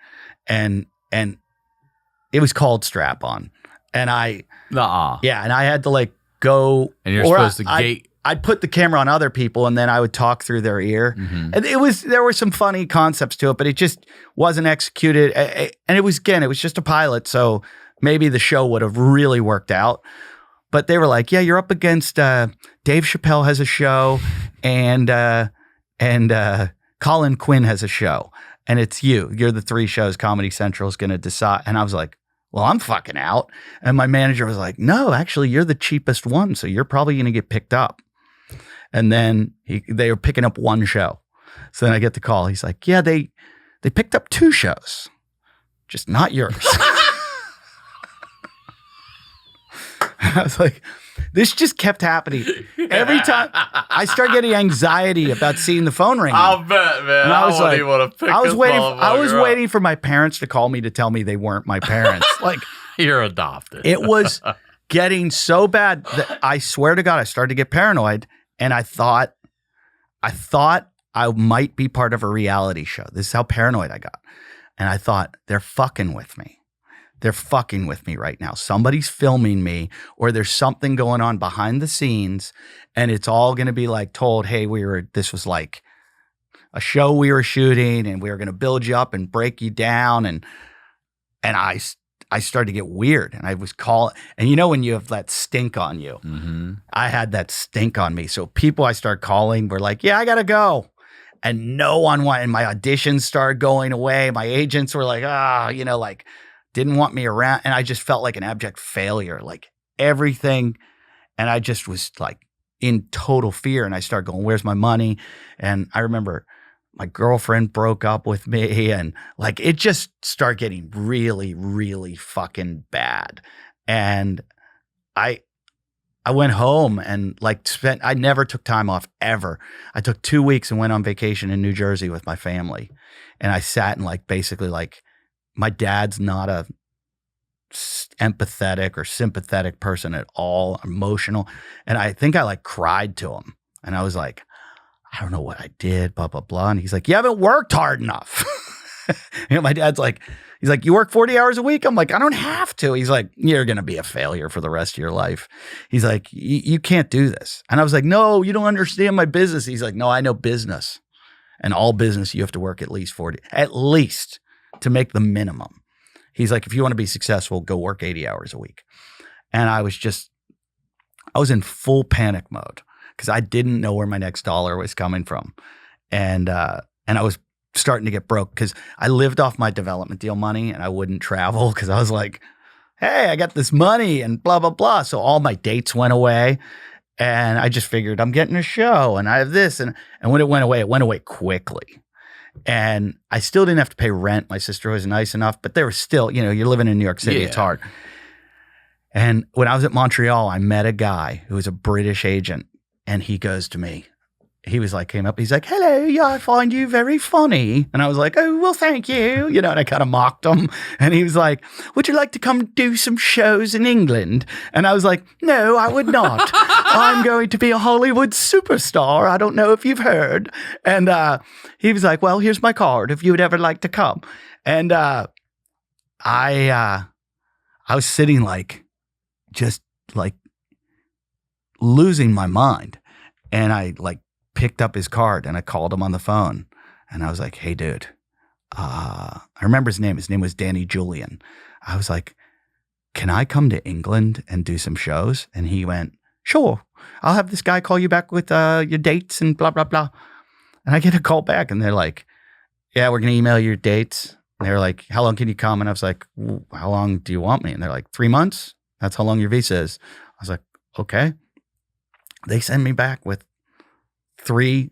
and it was called Strap On. And and I had to like go. And you're supposed to gate. I'd put the camera on other people and then I would talk through their ear. Mm-hmm. And there were some funny concepts to it, but it just wasn't executed. And it was just a pilot. So maybe the show would have really worked out. But they were like, yeah, you're up against Dave Chappelle has a show and Colin Quinn has a show. And it's you. You're the 3 shows Comedy Central is going to decide. And I was like, well, I'm fucking out. And my manager was like, no, actually, you're the cheapest one. So you're probably going to get picked up. And then they were picking up 1 show. So then I get the call. He's like, yeah, they picked up 2 shows, just not yours. I was like, this just kept happening. Every time I start getting anxiety about seeing the phone ringing. I'll bet, man. And I was like, I was up. waiting for my parents to call me to tell me they weren't my parents. Like, you're adopted. It was getting so bad that I swear to God, I started to get paranoid. And I thought I might be part of a reality show. This is how paranoid I got. And I thought, they're fucking with me. They're fucking with me right now. Somebody's filming me, or there's something going on behind the scenes, and it's all going to be like told, hey, this was like a show we were shooting, and we were going to build you up and break you down. And I started to get weird, and I was calling, and when you have that stink on you, mm-hmm. I had that stink on me. So people I started calling were like, yeah, I got to go. And no one wanted, and my auditions started going away. My agents were like, didn't want me around. And I just felt like an abject failure, like everything. And I just was like in total fear. And I started going, where's my money? And I remember my girlfriend broke up with me, and like it just started getting really, really fucking bad. And I went home and I never took time off ever. I took 2 weeks and went on vacation in New Jersey with my family. And I sat and basically my dad's not a empathetic or sympathetic person at all, emotional. And I think I cried to him. And I was like, I don't know what I did, blah, blah, blah. And he's like, you haven't worked hard enough. And my dad's like, he's like, you work 40 hours a week? I'm like, I don't have to. He's like, you're going to be a failure for the rest of your life. He's like, you can't do this. And I was like, no, you don't understand my business. He's like, no, I know business. And all business, you have to work at least 40, at least to make the minimum. He's like, if you want to be successful, go work 80 hours a week. And I was in full panic mode because I didn't know where my next dollar was coming from. And I was starting to get broke because I lived off my development deal money and I wouldn't travel because I was like, hey, I got this money and blah, blah, blah. So all my dates went away. And I just figured I'm getting a show and I have this. And when it went away quickly. And I still didn't have to pay rent. My sister was nice enough, but there was still, you're living in New York City. Yeah. It's hard. And when I was at Montreal, I met a guy who was a British agent. And he goes to me. He was like, came up, he's like, hello, yeah, I find you very funny. And I was like, oh, well, thank you. And I kind of mocked him. And he was like, would you like to come do some shows in England? And I was like, no, I would not. I'm going to be a Hollywood superstar. I don't know if you've heard. And he was like, well, here's my card if you would ever like to come. And I was sitting just losing my mind. And I picked up his card and I called him on the phone and I was like, hey, dude, I remember his name. His name was Danny Julian. I was like, can I come to England and do some shows? And he went, sure. I'll have this guy call you back with your dates and blah, blah, blah. And I get a call back and they're like, yeah, we're going to email you your dates. And they're like, how long can you come? And I was like, how long do you want me? And they're like, 3 months. That's how long your visa is. I was like, okay. They send me back with 3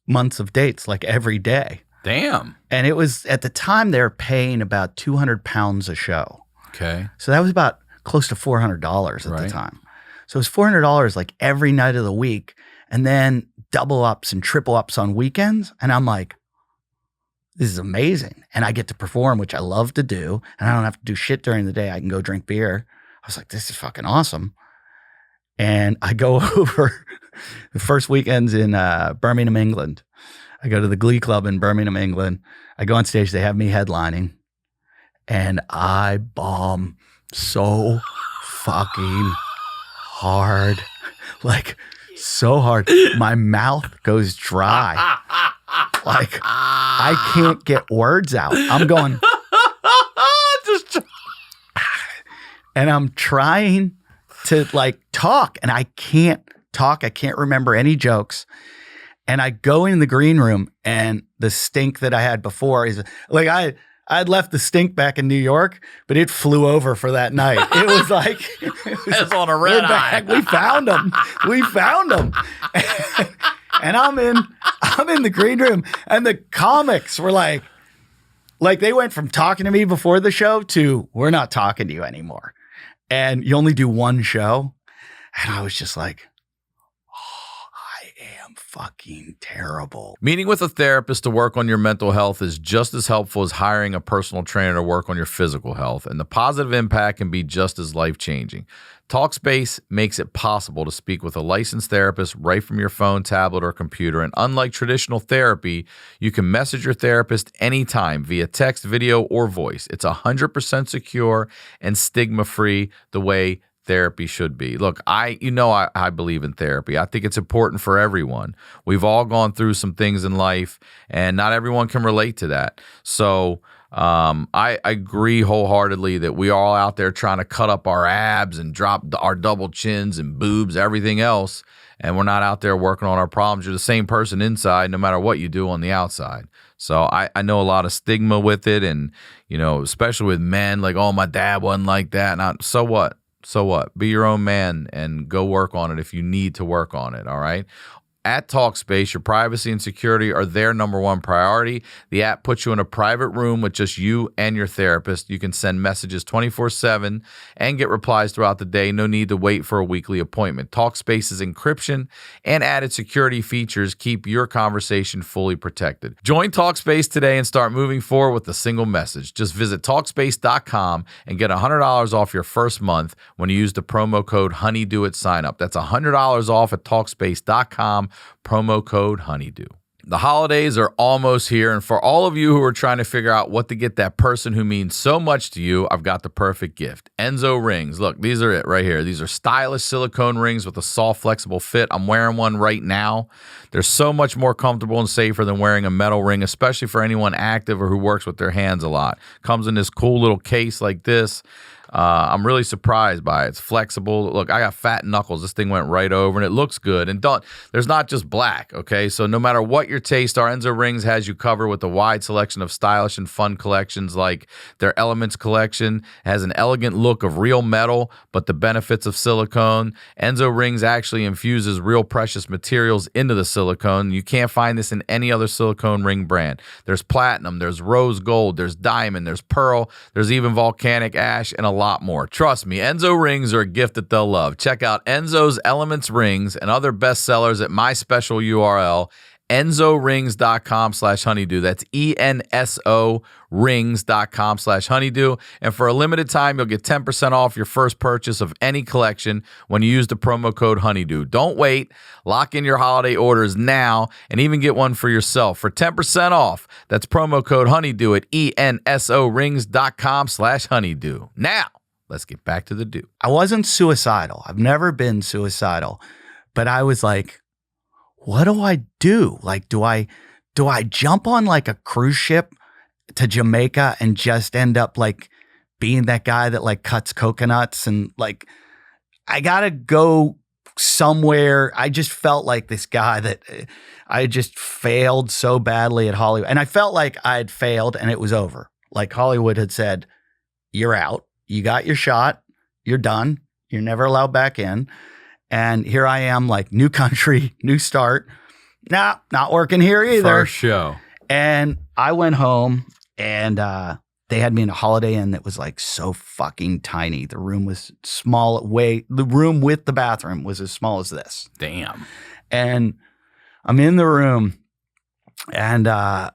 months of dates, every day. Damn. And it was, at the time, they were paying about £200 a show. Okay. So that was about close to $400 at the time. So it was $400 every night of the week, and then double ups and triple ups on weekends. And I'm like, this is amazing. And I get to perform, which I love to do. And I don't have to do shit during the day. I can go drink beer. I was like, this is fucking awesome. And I go over the first weekend's in Birmingham, England. I go to the Glee Club in Birmingham, England. I go on stage. They have me headlining. And I bomb so fucking hard. So hard. My mouth goes dry. I can't get words out. I'm going. And I'm trying to talk and I can't talk. I can't remember any jokes. And I go in the green room and the stink that I had before is I'd left the stink back in New York, but it flew over for that night. It was it's on a red eye. We found them. We found them. And I'm in the green room and the comics were like they went from talking to me before the show to we're not talking to you anymore. And you only do one show. And I was just like, oh, I am fucking terrible. Meeting with a therapist to work on your mental health is just as helpful as hiring a personal trainer to work on your physical health. And the positive impact can be just as life-changing. Talkspace makes it possible to speak with a licensed therapist right from your phone, tablet, or computer. And unlike traditional therapy, you can message your therapist anytime via text, video, or voice. It's 100% secure and stigma-free the way therapy should be. Look, I believe in therapy. I think it's important for everyone. We've all gone through some things in life, and not everyone can relate to that. So I agree wholeheartedly that we are all out there trying to cut up our abs and drop our double chins and boobs, everything else, and we're not out there working on our problems. You're the same person inside, no matter what you do on the outside. So I know a lot of stigma with it, and especially with men, oh, my dad wasn't like that. And so what? So what? Be your own man and go work on it if you need to work on it, all right? At Talkspace, your privacy and security are their number one priority. The app puts you in a private room with just you and your therapist. You can send messages 24/7 and get replies throughout the day. No need to wait for a weekly appointment. Talkspace's encryption and added security features keep your conversation fully protected. Join Talkspace today and start moving forward with a single message. Just visit Talkspace.com and get $100 off your first month when you use the promo code HoneyDoIt sign up. That's $100 off at Talkspace.com. promo code Honeydew. The holidays are almost here, and for all of you who are trying to figure out what to get that person who means so much to you, I've got the perfect gift. Enzo rings. Look, these are it right here. These are stylish silicone rings with a soft, flexible fit. I'm wearing one right now. They're so much more comfortable and safer than wearing a metal ring, especially for anyone active or who works with their hands a lot. Comes in this cool little case like this. I'm really surprised by it. It's flexible. Look, I got fat knuckles. This thing went right over, and it looks good. And there's not just black, okay? So no matter what your taste are, Enzo Rings has you covered with a wide selection of stylish and fun collections like their Elements collection. It has an elegant look of real metal, but the benefits of silicone. Enzo Rings actually infuses real precious materials into the silicone. You can't find this in any other silicone ring brand. There's platinum, there's rose gold, there's diamond, there's pearl, there's even volcanic ash, and a lot more. Trust me, Enzo rings are a gift that they'll love. Check out Enzo's Elements rings and other bestsellers at my special URL, enzorings.com/honeydew. That's ENSO rings.com/honeydew. And for a limited time, you'll get 10% off your first purchase of any collection when you use the promo code Honeydew. Don't wait. Lock in your holiday orders now and even get one for yourself for 10% off. That's promo code Honeydew at ENSOrings.com/honeydew. Now, let's get back to the do. I wasn't suicidal. I've never been suicidal, but I was like, what do I do? Like, do I jump on like a cruise ship to Jamaica and just end up like being that guy that like cuts coconuts and like, I gotta go somewhere. I just felt like this guy that I just failed so badly at Hollywood. And I felt like I had failed and it was over. Like Hollywood had said, you're out. You got your shot. You're done. You're never allowed back in. And here I am, like new country, new start. Nah, not working here either. First show. And I went home and they had me in a Holiday Inn that was like so fucking tiny. The room was small. The room with the bathroom was as small as this. Damn. And I'm in the room and I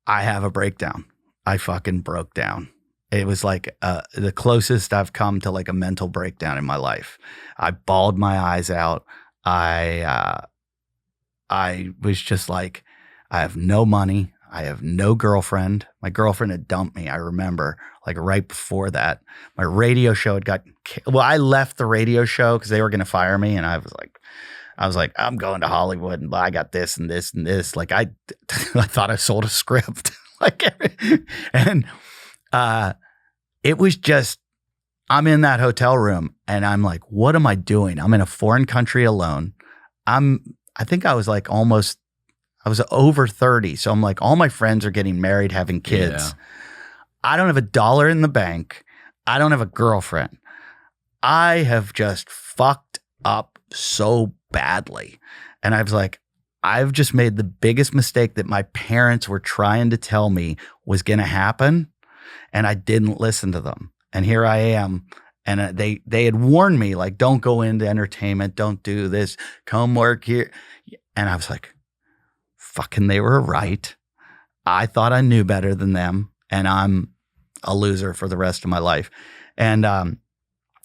have a breakdown. I fucking broke down. It was like the closest I've come to like a mental breakdown in my life. I bawled my eyes out. I was just like, I have no money. I have no girlfriend. My girlfriend had dumped me. I remember like right before that, my radio show had I left the radio show because they were going to fire me. And I was like, I'm going to Hollywood and I got this and this and this. Like I thought I sold a script. It was just, I'm in that hotel room and I'm like, what am I doing? I'm in a foreign country alone. I think I was over 30. So I'm like, all my friends are getting married, having kids. Yeah. I don't have $1 in the bank. I don't have a girlfriend. I have just fucked up so badly. And I was like, I've just made the biggest mistake that my parents were trying to tell me was going to happen. And I didn't listen to them. And here I am. And they had warned me, like, don't go into entertainment. Don't do this. Come work here. And I was like, fucking, they were right. I thought I knew better than them. And I'm a loser for the rest of my life. And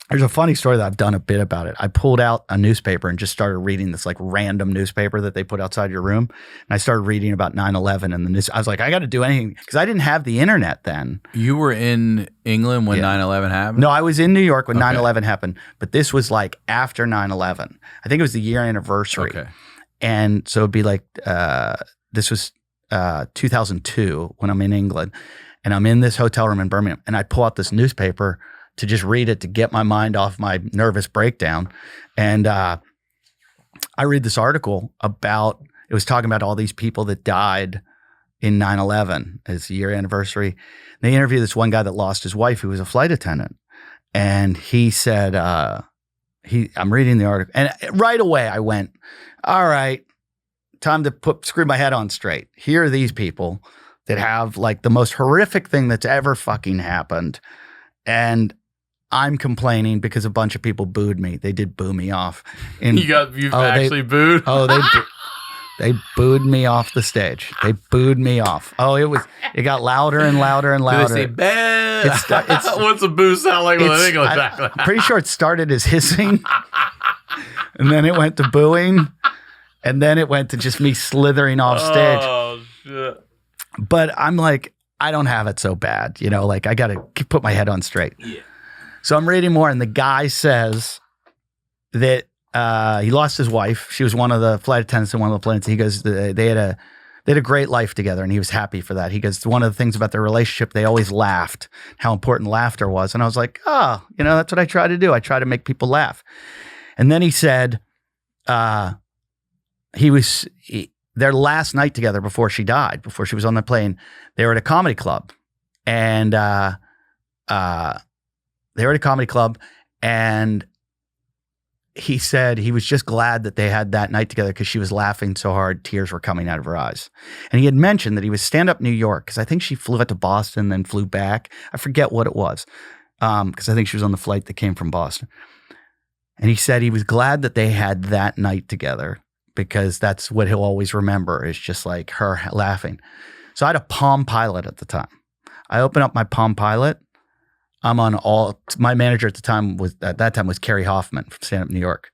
there's a funny story that I've done a bit about it. I pulled out a newspaper and just started reading this like random newspaper that they put outside your room. And I started reading about 9/11 and the news. I was like, I got to do anything because I didn't have the internet then. You were in England when 9/11 happened? No, I was in New York when 9/11 happened. But this was like after 9/11. I think it was the year anniversary. Okay. And so it'd be like, this was 2002 when I'm in England. And I'm in this hotel room in Birmingham. And I pull out this newspaper to just read it to get my mind off my nervous breakdown. And I read this article about, it was talking about all these people that died in 9/11 as the year anniversary. They interviewed this one guy that lost his wife who was a flight attendant. And he said, I'm reading the article. And right away I went, all right, time to screw my head on straight. Here are these people that have like the most horrific thing that's ever fucking happened. And I'm complaining because a bunch of people booed me. They did boo me off. You've actually booed? They booed me off the stage. They booed me off. Oh, it got louder and louder and louder. Did they say boo? What's a boo sound like with an English accent? I'm pretty sure it started as hissing and then it went to booing. And then it went to just me slithering off stage. Oh, shit. But I'm like, I don't have it so bad. You know, like I got to put my head on straight. Yeah. So I'm reading more, and the guy says that he lost his wife. She was one of the flight attendants in one of the planes. He goes, they had a great life together, and he was happy for that. He goes, one of the things about their relationship, they always laughed, how important laughter was. And I was like, oh, you know, that's what I try to do. I try to make people laugh. And then he said, their last night together before she died, before she was on the plane, they were at a comedy club, and he said he was just glad that they had that night together because she was laughing so hard, tears were coming out of her eyes. And he had mentioned that he was stand-up New York because I think she flew out to Boston, then flew back. I forget what it was because I think she was on the flight that came from Boston. And he said he was glad that they had that night together because that's what he'll always remember is just like her laughing. So I had a Palm Pilot at the time. I open up my Palm Pilot. I'm on my manager at that time was Kerry Hoffman from Stand Up New York.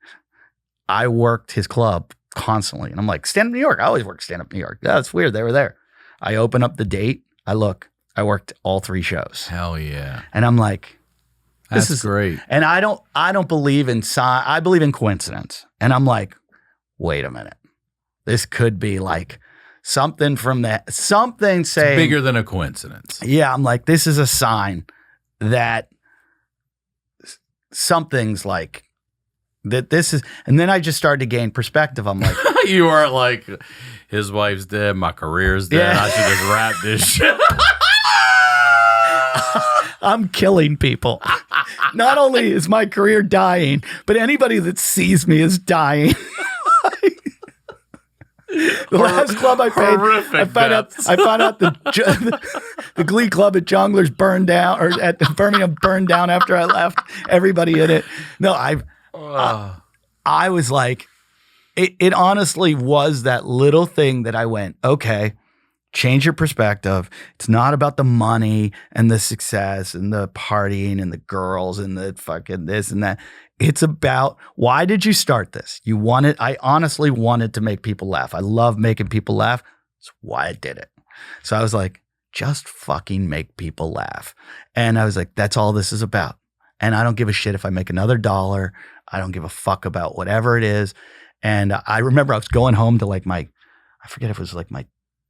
I worked his club constantly. And I'm like, Stand Up New York? I always work Stand Up New York. Yeah, that's weird. They were there. I open up the date. I worked all 3 shows. Hell yeah. And I'm like, This is great. And I don't believe in I believe in coincidence. And I'm like, wait a minute. This could be like something from that, something saying. It's bigger than a coincidence. Yeah. I'm like, this is a sign that something's like that this is, and then I just started to gain perspective. I'm like, You weren't like, his wife's dead, my career's dead. Yeah. I should just wrap this shit. I'm killing people. Not only is my career dying, but anybody that sees me is dying. The last club I played, I found out the Glee Club at Jongleurs burned down, or at Birmingham burned down after I left. Everybody in it. No, I was like, it honestly was that little thing that I went, okay, change your perspective. It's not about the money and the success and the partying and the girls and the fucking this and that. It's about, why did you start this? I honestly wanted to make people laugh. I love making people laugh. That's why I did it. So I was like, just fucking make people laugh. And I was like, that's all this is about. And I don't give a shit if I make another $1. I don't give a fuck about whatever it is. And I remember I was going home to like I forget if it was like my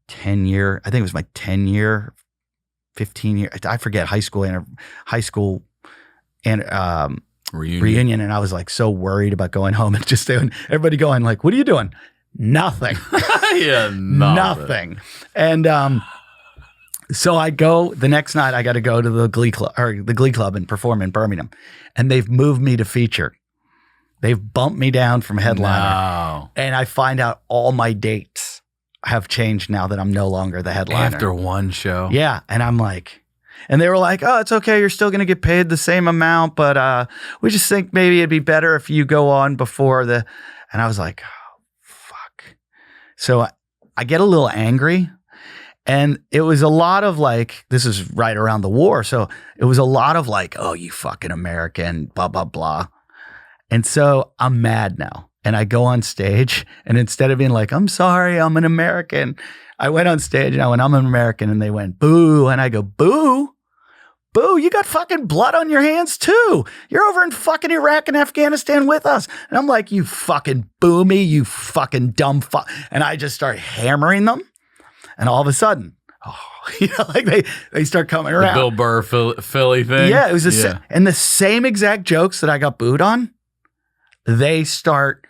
10-year, I think it was my 10-year, 15-year, I forget, high school and reunion. And I was like so worried about going home and just everybody going like, what are you doing? Nothing. Yeah, nothing. And so I go the next night, I got to go to the Glee Club and perform in Birmingham. And they've moved me to feature. They've bumped me down from headliner. No. And I find out all my dates have changed now that I'm no longer the headliner. After one show. Yeah. And I'm like, and they were like, oh, it's okay. You're still going to get paid the same amount, but we just think maybe it'd be better if you go on before and I was like, oh, fuck. So I get a little angry, and it was a lot of like, this is right around the war. So it was a lot of like, oh, you fucking American, blah, blah, blah. And so I'm mad now. And I go on stage, and instead of being like, I'm sorry, I'm an American, I went on stage and I went, I'm an American. And they went, boo. And I go, boo? Boo, you got fucking blood on your hands too. You're over in fucking Iraq and Afghanistan with us. And I'm like, you fucking boo me, you fucking dumb fuck. And I just start hammering them. And all of a sudden, like they start coming around. The Bill Burr Philly thing. Yeah, it was and the same exact jokes that I got booed on, they start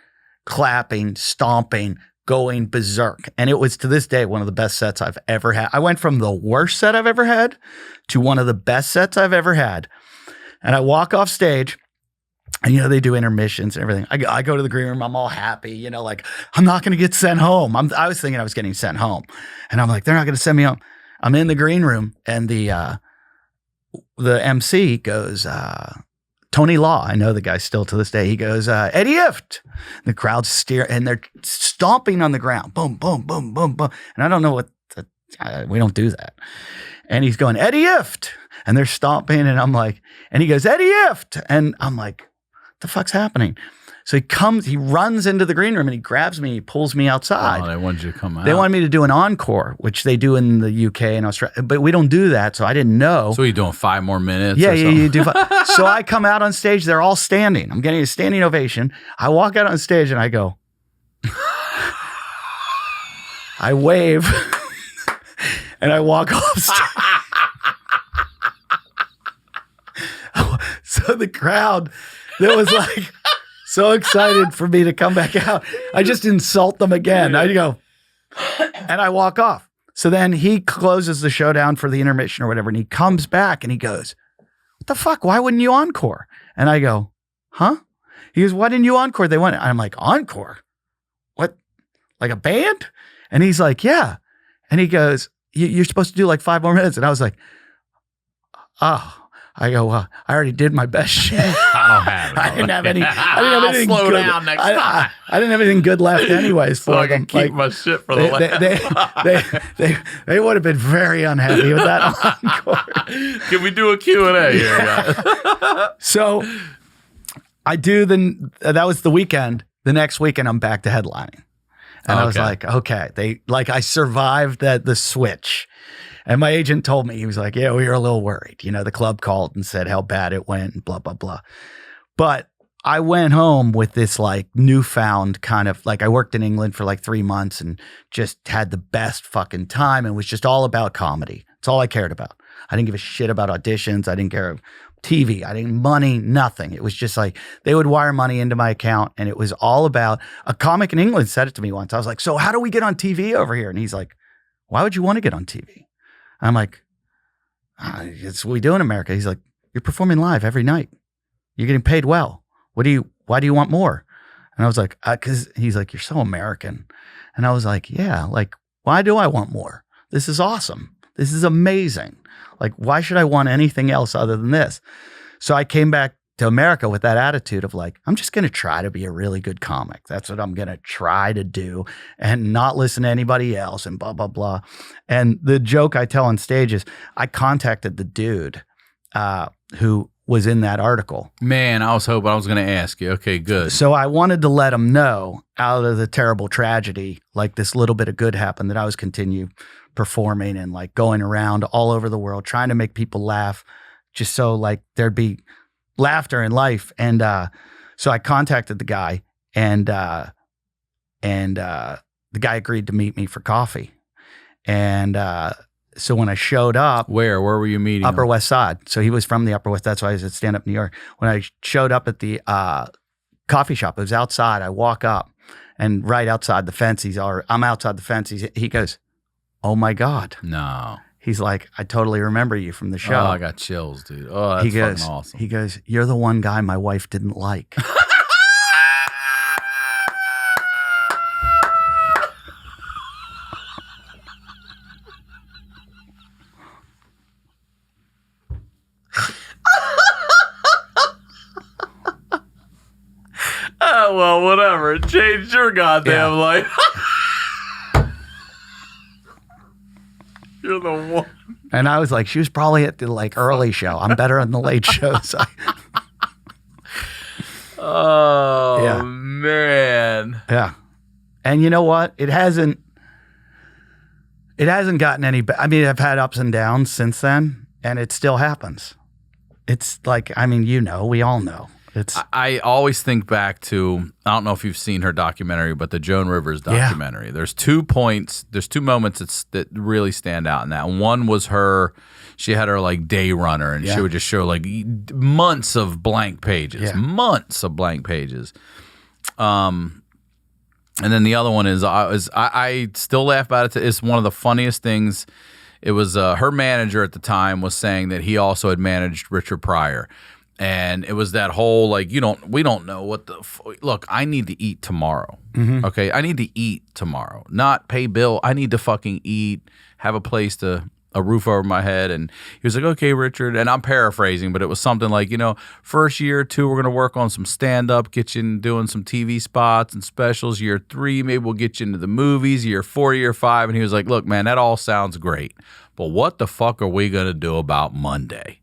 clapping, stomping, going berserk. And it was, to this day, one of the best sets I've ever had. I went from the worst set I've ever had to one of the best sets I've ever had. And I walk off stage, and, they do intermissions and everything. I go to the green room. I'm all happy, like, I'm not going to get sent home. I was thinking I was getting sent home. And I'm like, they're not going to send me home. I'm in the green room, and the MC goes, Tony Law, I know the guy still to this day. He goes, Eddie Ifft. The crowd's and they're stomping on the ground. Boom, boom, boom, boom, boom. And I don't know we don't do that. And he's going, Eddie Ifft. And they're stomping, and I'm like, and he goes, Eddie Ifft. And I'm like, what the fuck's happening? So he runs into the green room and he grabs me, he pulls me outside. Oh, they wanted you to come out. They wanted me to do an encore, which they do in the UK and Australia, but we don't do that. So I didn't know. So you're doing 5 more minutes? Yeah, or something? you do. So I come out on stage. They're all standing. I'm getting a standing ovation. I walk out on stage and I go, I wave and I walk off stage. So the crowd that was like so excited for me to come back out, I just insult them again. I go, and I walk off. So then he closes the show down for the intermission or whatever, and he comes back and he goes, what the fuck? Why wouldn't you encore? And I go, huh? He goes, why didn't you encore? They went. I'm like, encore? What? Like a band? And he's like, yeah. And he goes, you're supposed to do like 5 more minutes. And I was like, oh. I go, I already did my best shit. I don't have it. I didn't have anything Slow good. down next time. I didn't have anything good left anyways for So I them. can keep my shit for the last. They would have been very unhappy with that encore. Can we do a Q&A here, guys? So I do that was the weekend. The next weekend I'm back to headlining. And I was like, okay, I survived the switch. And my agent told me, he was like, yeah, we were a little worried. You know, the club called and said how bad it went and blah, blah, blah. But I went home with this like newfound kind of like I worked in England for like 3 months and just had the best fucking time and was just all about comedy. It's all I cared about. I didn't give a shit about auditions. I didn't care about TV. I didn't money, nothing. It was just like they would wire money into my account and it was all about a comic in England said it to me once. I was like, so how do we get on TV over here? And he's like, why would you want to get on TV? I'm like, it's what we do in America. He's like, you're performing live every night. You're getting paid well. Why do you want more? And I was like, cause he's like, you're so American. And I was like, yeah, like, why do I want more? This is awesome. This is amazing. Like, why should I want anything else other than this? So I came back to America with that attitude of like, I'm just going to try to be a really good comic. That's what I'm going to try to do and not listen to anybody else and blah, blah, blah. And the joke I tell on stage is I contacted the dude who was in that article. Man, I was hoping I was going to ask you. Okay, good. So I wanted to let him know out of the terrible tragedy, like this little bit of good happened, that I was continue performing and like going around all over the world, trying to make people laugh just so like there'd be laughter in life. And so I contacted the guy and the guy agreed to meet me for coffee. And so when I showed up, where were you meeting? Upper him? West Side. So he was from the Upper West. That's why he's at Stand Up New York. When I showed up at the coffee shop, it was outside. I walk up and right outside the fence, I'm outside the fence. He goes, oh my God. No. He's like, I totally remember you from the show. Oh, I got chills, dude. Oh, that's fucking awesome. He goes, you're the one guy my wife didn't like. Oh, well, whatever. It changed your goddamn life. You're the one. And I was like, she was probably at the like early show. I'm better on the late shows. Oh, Yeah. man. Yeah. And you know what? It hasn't gotten any better. I mean, I've had ups and downs since then, and it still happens. It's like, I mean, we all know. I always think back to, I don't know if you've seen her documentary, but the Joan Rivers documentary. Yeah. There's 2 moments that really stand out in that. One was she had her like day runner and she would just show like months of blank pages. And then the other one is I still laugh about it. It's one of the funniest things. It was her manager at the time was saying that he also had managed Richard Pryor. And it was that whole like we don't know what look. I need to eat tomorrow. Mm-hmm. Okay, I need to eat tomorrow, not pay bill. I need to fucking eat, have a roof over my head. And he was like, okay, Richard. And I'm paraphrasing, but it was something like, first year or 2, we're gonna work on some stand up, get you doing some TV spots and specials. Year 3, maybe we'll get you into the movies. Year 4, year 5, and he was like, look, man, that all sounds great, but what the fuck are we gonna do about Monday?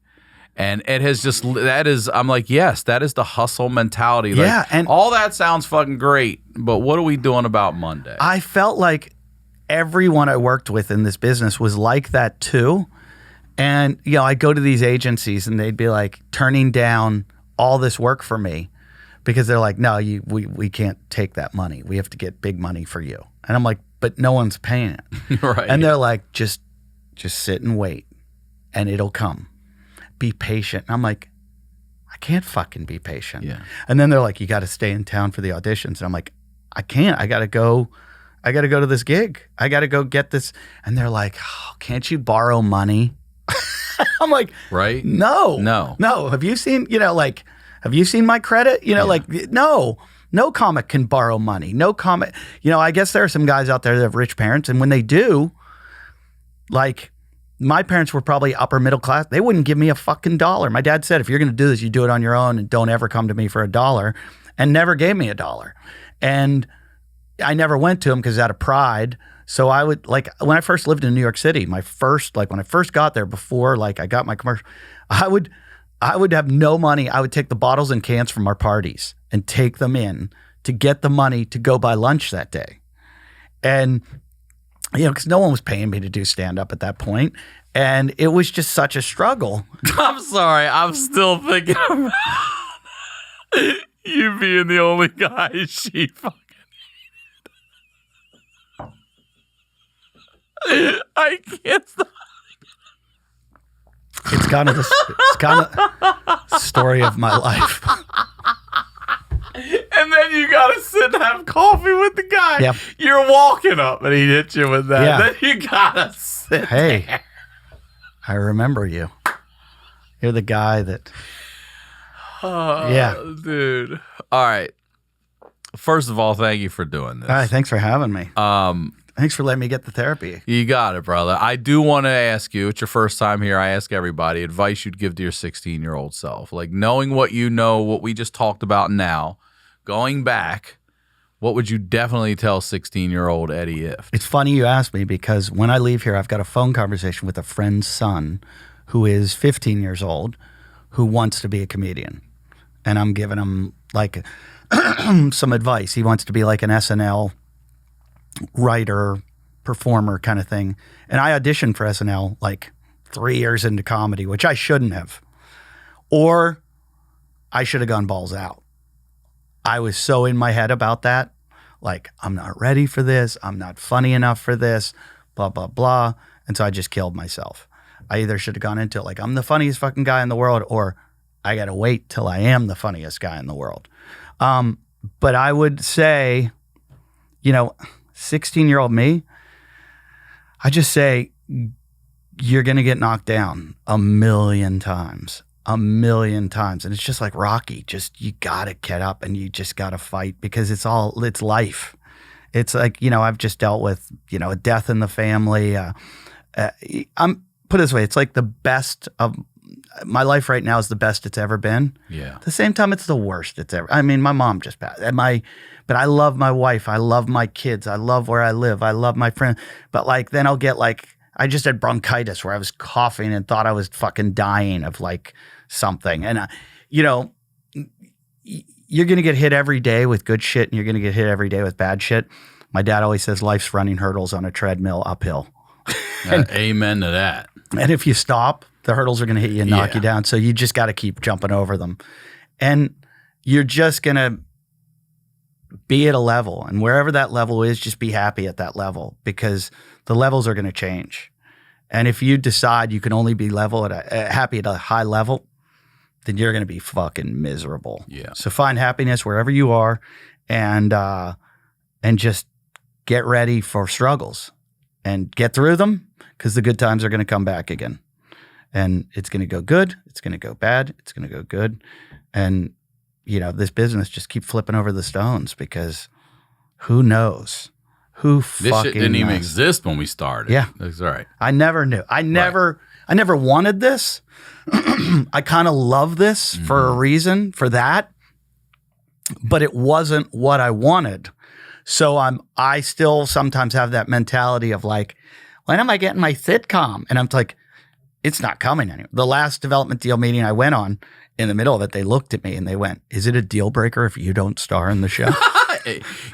And it has just, I'm like, yes, that is the hustle mentality. Like, Yeah, and all that sounds fucking great, but what are we doing about Monday? I felt like everyone I worked with in this business was like that too. And, you know, I'd go to these agencies and they'd be like turning down all this work for me because they're like, no, we can't take that money. We have to get big money for you. And I'm like, but no one's paying it. Right. And they're like, just sit and wait and it'll come. Be patient. And I'm like, I can't fucking be patient. Yeah. And then they're like, you got to stay in town for the auditions. And I'm like, I can't. I got to go to this gig. I got to go get this. And they're like, oh, can't you borrow money? I'm like, right? No. Have you seen my credit? You know, like, no comic can borrow money. No comic, you know, I guess there are some guys out there that have rich parents. And when they do, like, my parents were probably upper middle class. They wouldn't give me a fucking dollar. My dad said, if you're going to do this, you do it on your own and don't ever come to me for $1, and never gave me $1. And I never went to him because out of pride. So I would, like, when I first lived in New York City, when I first got there, before like I got my commercial, I would have no money. I would take the bottles and cans from our parties and take them in to get the money to go buy lunch that day. And, you know, because no one was paying me to do stand-up at that point. And it was just such a struggle. I'm sorry. I'm still thinking about you being the only guy she fucking hated. I can't stop. It's kind of the story of my life. And then you gotta sit and have coffee with the guy. Yep. You're walking up and he hit you with that. Yeah. Then you gotta sit Hey, there. I remember you. You're the guy that. Yeah. Dude. All right. First of all, thank you for doing this. All right, thanks for having me. Thanks for letting me get the therapy. You got it, brother. I do want to ask you, it's your first time here. I ask everybody advice you'd give to your 16-year-old self. Like, knowing what you know, what we just talked about now, going back, what would you definitely tell 16-year-old Eddie Ifft? It's funny you asked me because when I leave here, I've got a phone conversation with a friend's son who is 15 years old who wants to be a comedian. And I'm giving him like some advice. He wants to be like an SNL writer, performer kind of thing. And I auditioned for SNL like 3 years into comedy, which I shouldn't have. Or I should have gone balls out. I was so in my head about that. Like, I'm not ready for this. I'm not funny enough for this, blah, blah, blah. And so I just killed myself. I either should have gone into it like, I'm the funniest fucking guy in the world, or I got to wait till I am the funniest guy in the world. But I would say, you know, 16-year-old me, I just say, you're going to get knocked down a million times. And it's just like Rocky. Just, you got to get up and you just got to fight because it's life. It's like, you know, I've just dealt with, you know, a death in the family. I'm put it this way. It's like the best of my life right now is the best it's ever been. Yeah. At the same time, it's the worst it's ever. I mean, my mom just passed. But I love my wife. I love my kids. I love where I live. I love my friends. But like, then I'll get like, I just had bronchitis where I was coughing and thought I was fucking dying of like something. And, you know, you're going to get hit every day with good shit and you're going to get hit every day with bad shit. My dad always says life's running hurdles on a treadmill uphill. Amen to that. And if you stop, the hurdles are going to hit you and knock you down. So you just got to keep jumping over them. And you're just going to be at a level. And wherever that level is, just be happy at that level because the levels are going to change. And if you decide you can only be happy at a high level, then you're going to be fucking miserable. Yeah. So find happiness wherever you are and just get ready for struggles and get through them because the good times are going to come back again. And it's going to go good. It's going to go bad. It's going to go good. And, you know, this business, just keep flipping over the stones because who knows? This shit didn't even exist when we started. Yeah. That's all right. I never knew. I never wanted this. I kind of love this for a reason, for that. But it wasn't what I wanted. So I still sometimes have that mentality of like, when am I getting my sitcom? And I'm like, it's not coming anywhere. The last development deal meeting I went on, in the middle of it, they looked at me and they went, "Is it a deal breaker if you don't star in the show?"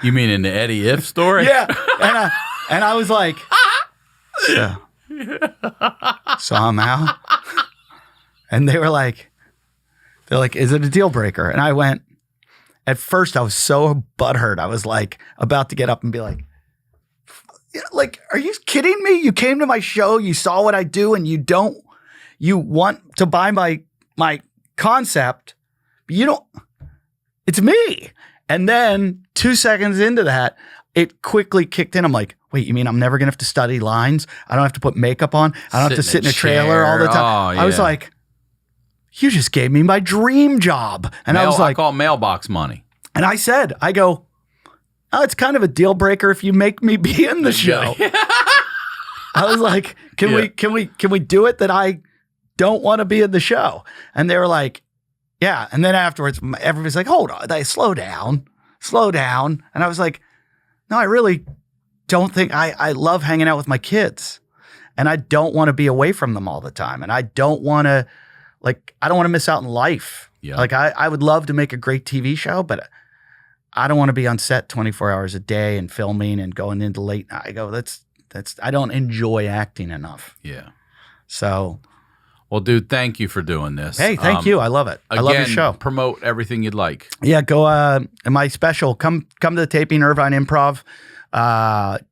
You mean in the Eddie If story? Yeah. And I was like, so I'm out. And they're like, "Is it a deal breaker?" And I went, at first I was so butthurt. I was like about to get up and be like, are you kidding me? You came to my show, you saw what I do, and you want to buy my concept. You don't, it's me. And then 2 seconds into that, it quickly kicked in. I'm like, wait, you mean I'm never going to have to study lines? I don't have to put makeup on. I don't have to sit in a trailer all the time. Oh, yeah. I was like, you just gave me my dream job. And I was like, I call it mailbox money. and I said, I go, "Oh, it's kind of a deal breaker if you make me be in the show." I was like, can we do it that I don't want to be in the show? And they were like, yeah. And then afterwards, everybody's like, hold on, slow down. And I was like, no, I really don't think I love hanging out with my kids, and I don't want to be away from them all the time. And I don't want to, I don't want to miss out on life. Yeah. I would love to make a great TV show, but I don't want to be on set 24 hours a day and filming and going into late night. I go, I don't enjoy acting enough. Yeah. So, well, dude, thank you for doing this. hey, thank you. I love it. I love your show. Promote everything you'd like. Yeah, go. My special. Come to the taping, Irvine Improv,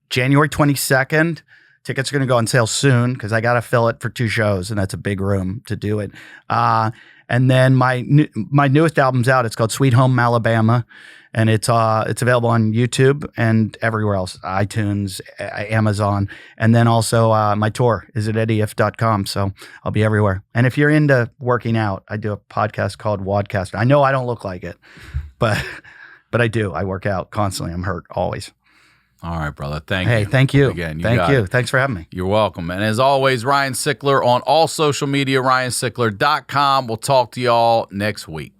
January 22nd. Tickets are going to go on sale soon because I got to fill it for 2 shows, and that's a big room to do it. And then my newest album's out. It's called Sweet Home Alabama, and it's available on YouTube and everywhere else, iTunes, Amazon, and then also my tour is at eddieif.com. So I'll be everywhere. And if you're into working out, I do a podcast called Wadcast. I know I don't look like it, but I do. I work out constantly. I'm hurt always. All right, brother. Thank you. Hey, thank you. Again, Thank you. Thanks for having me. You're welcome. And as always, Ryan Sickler on all social media, ryansickler.com. We'll talk to y'all next week.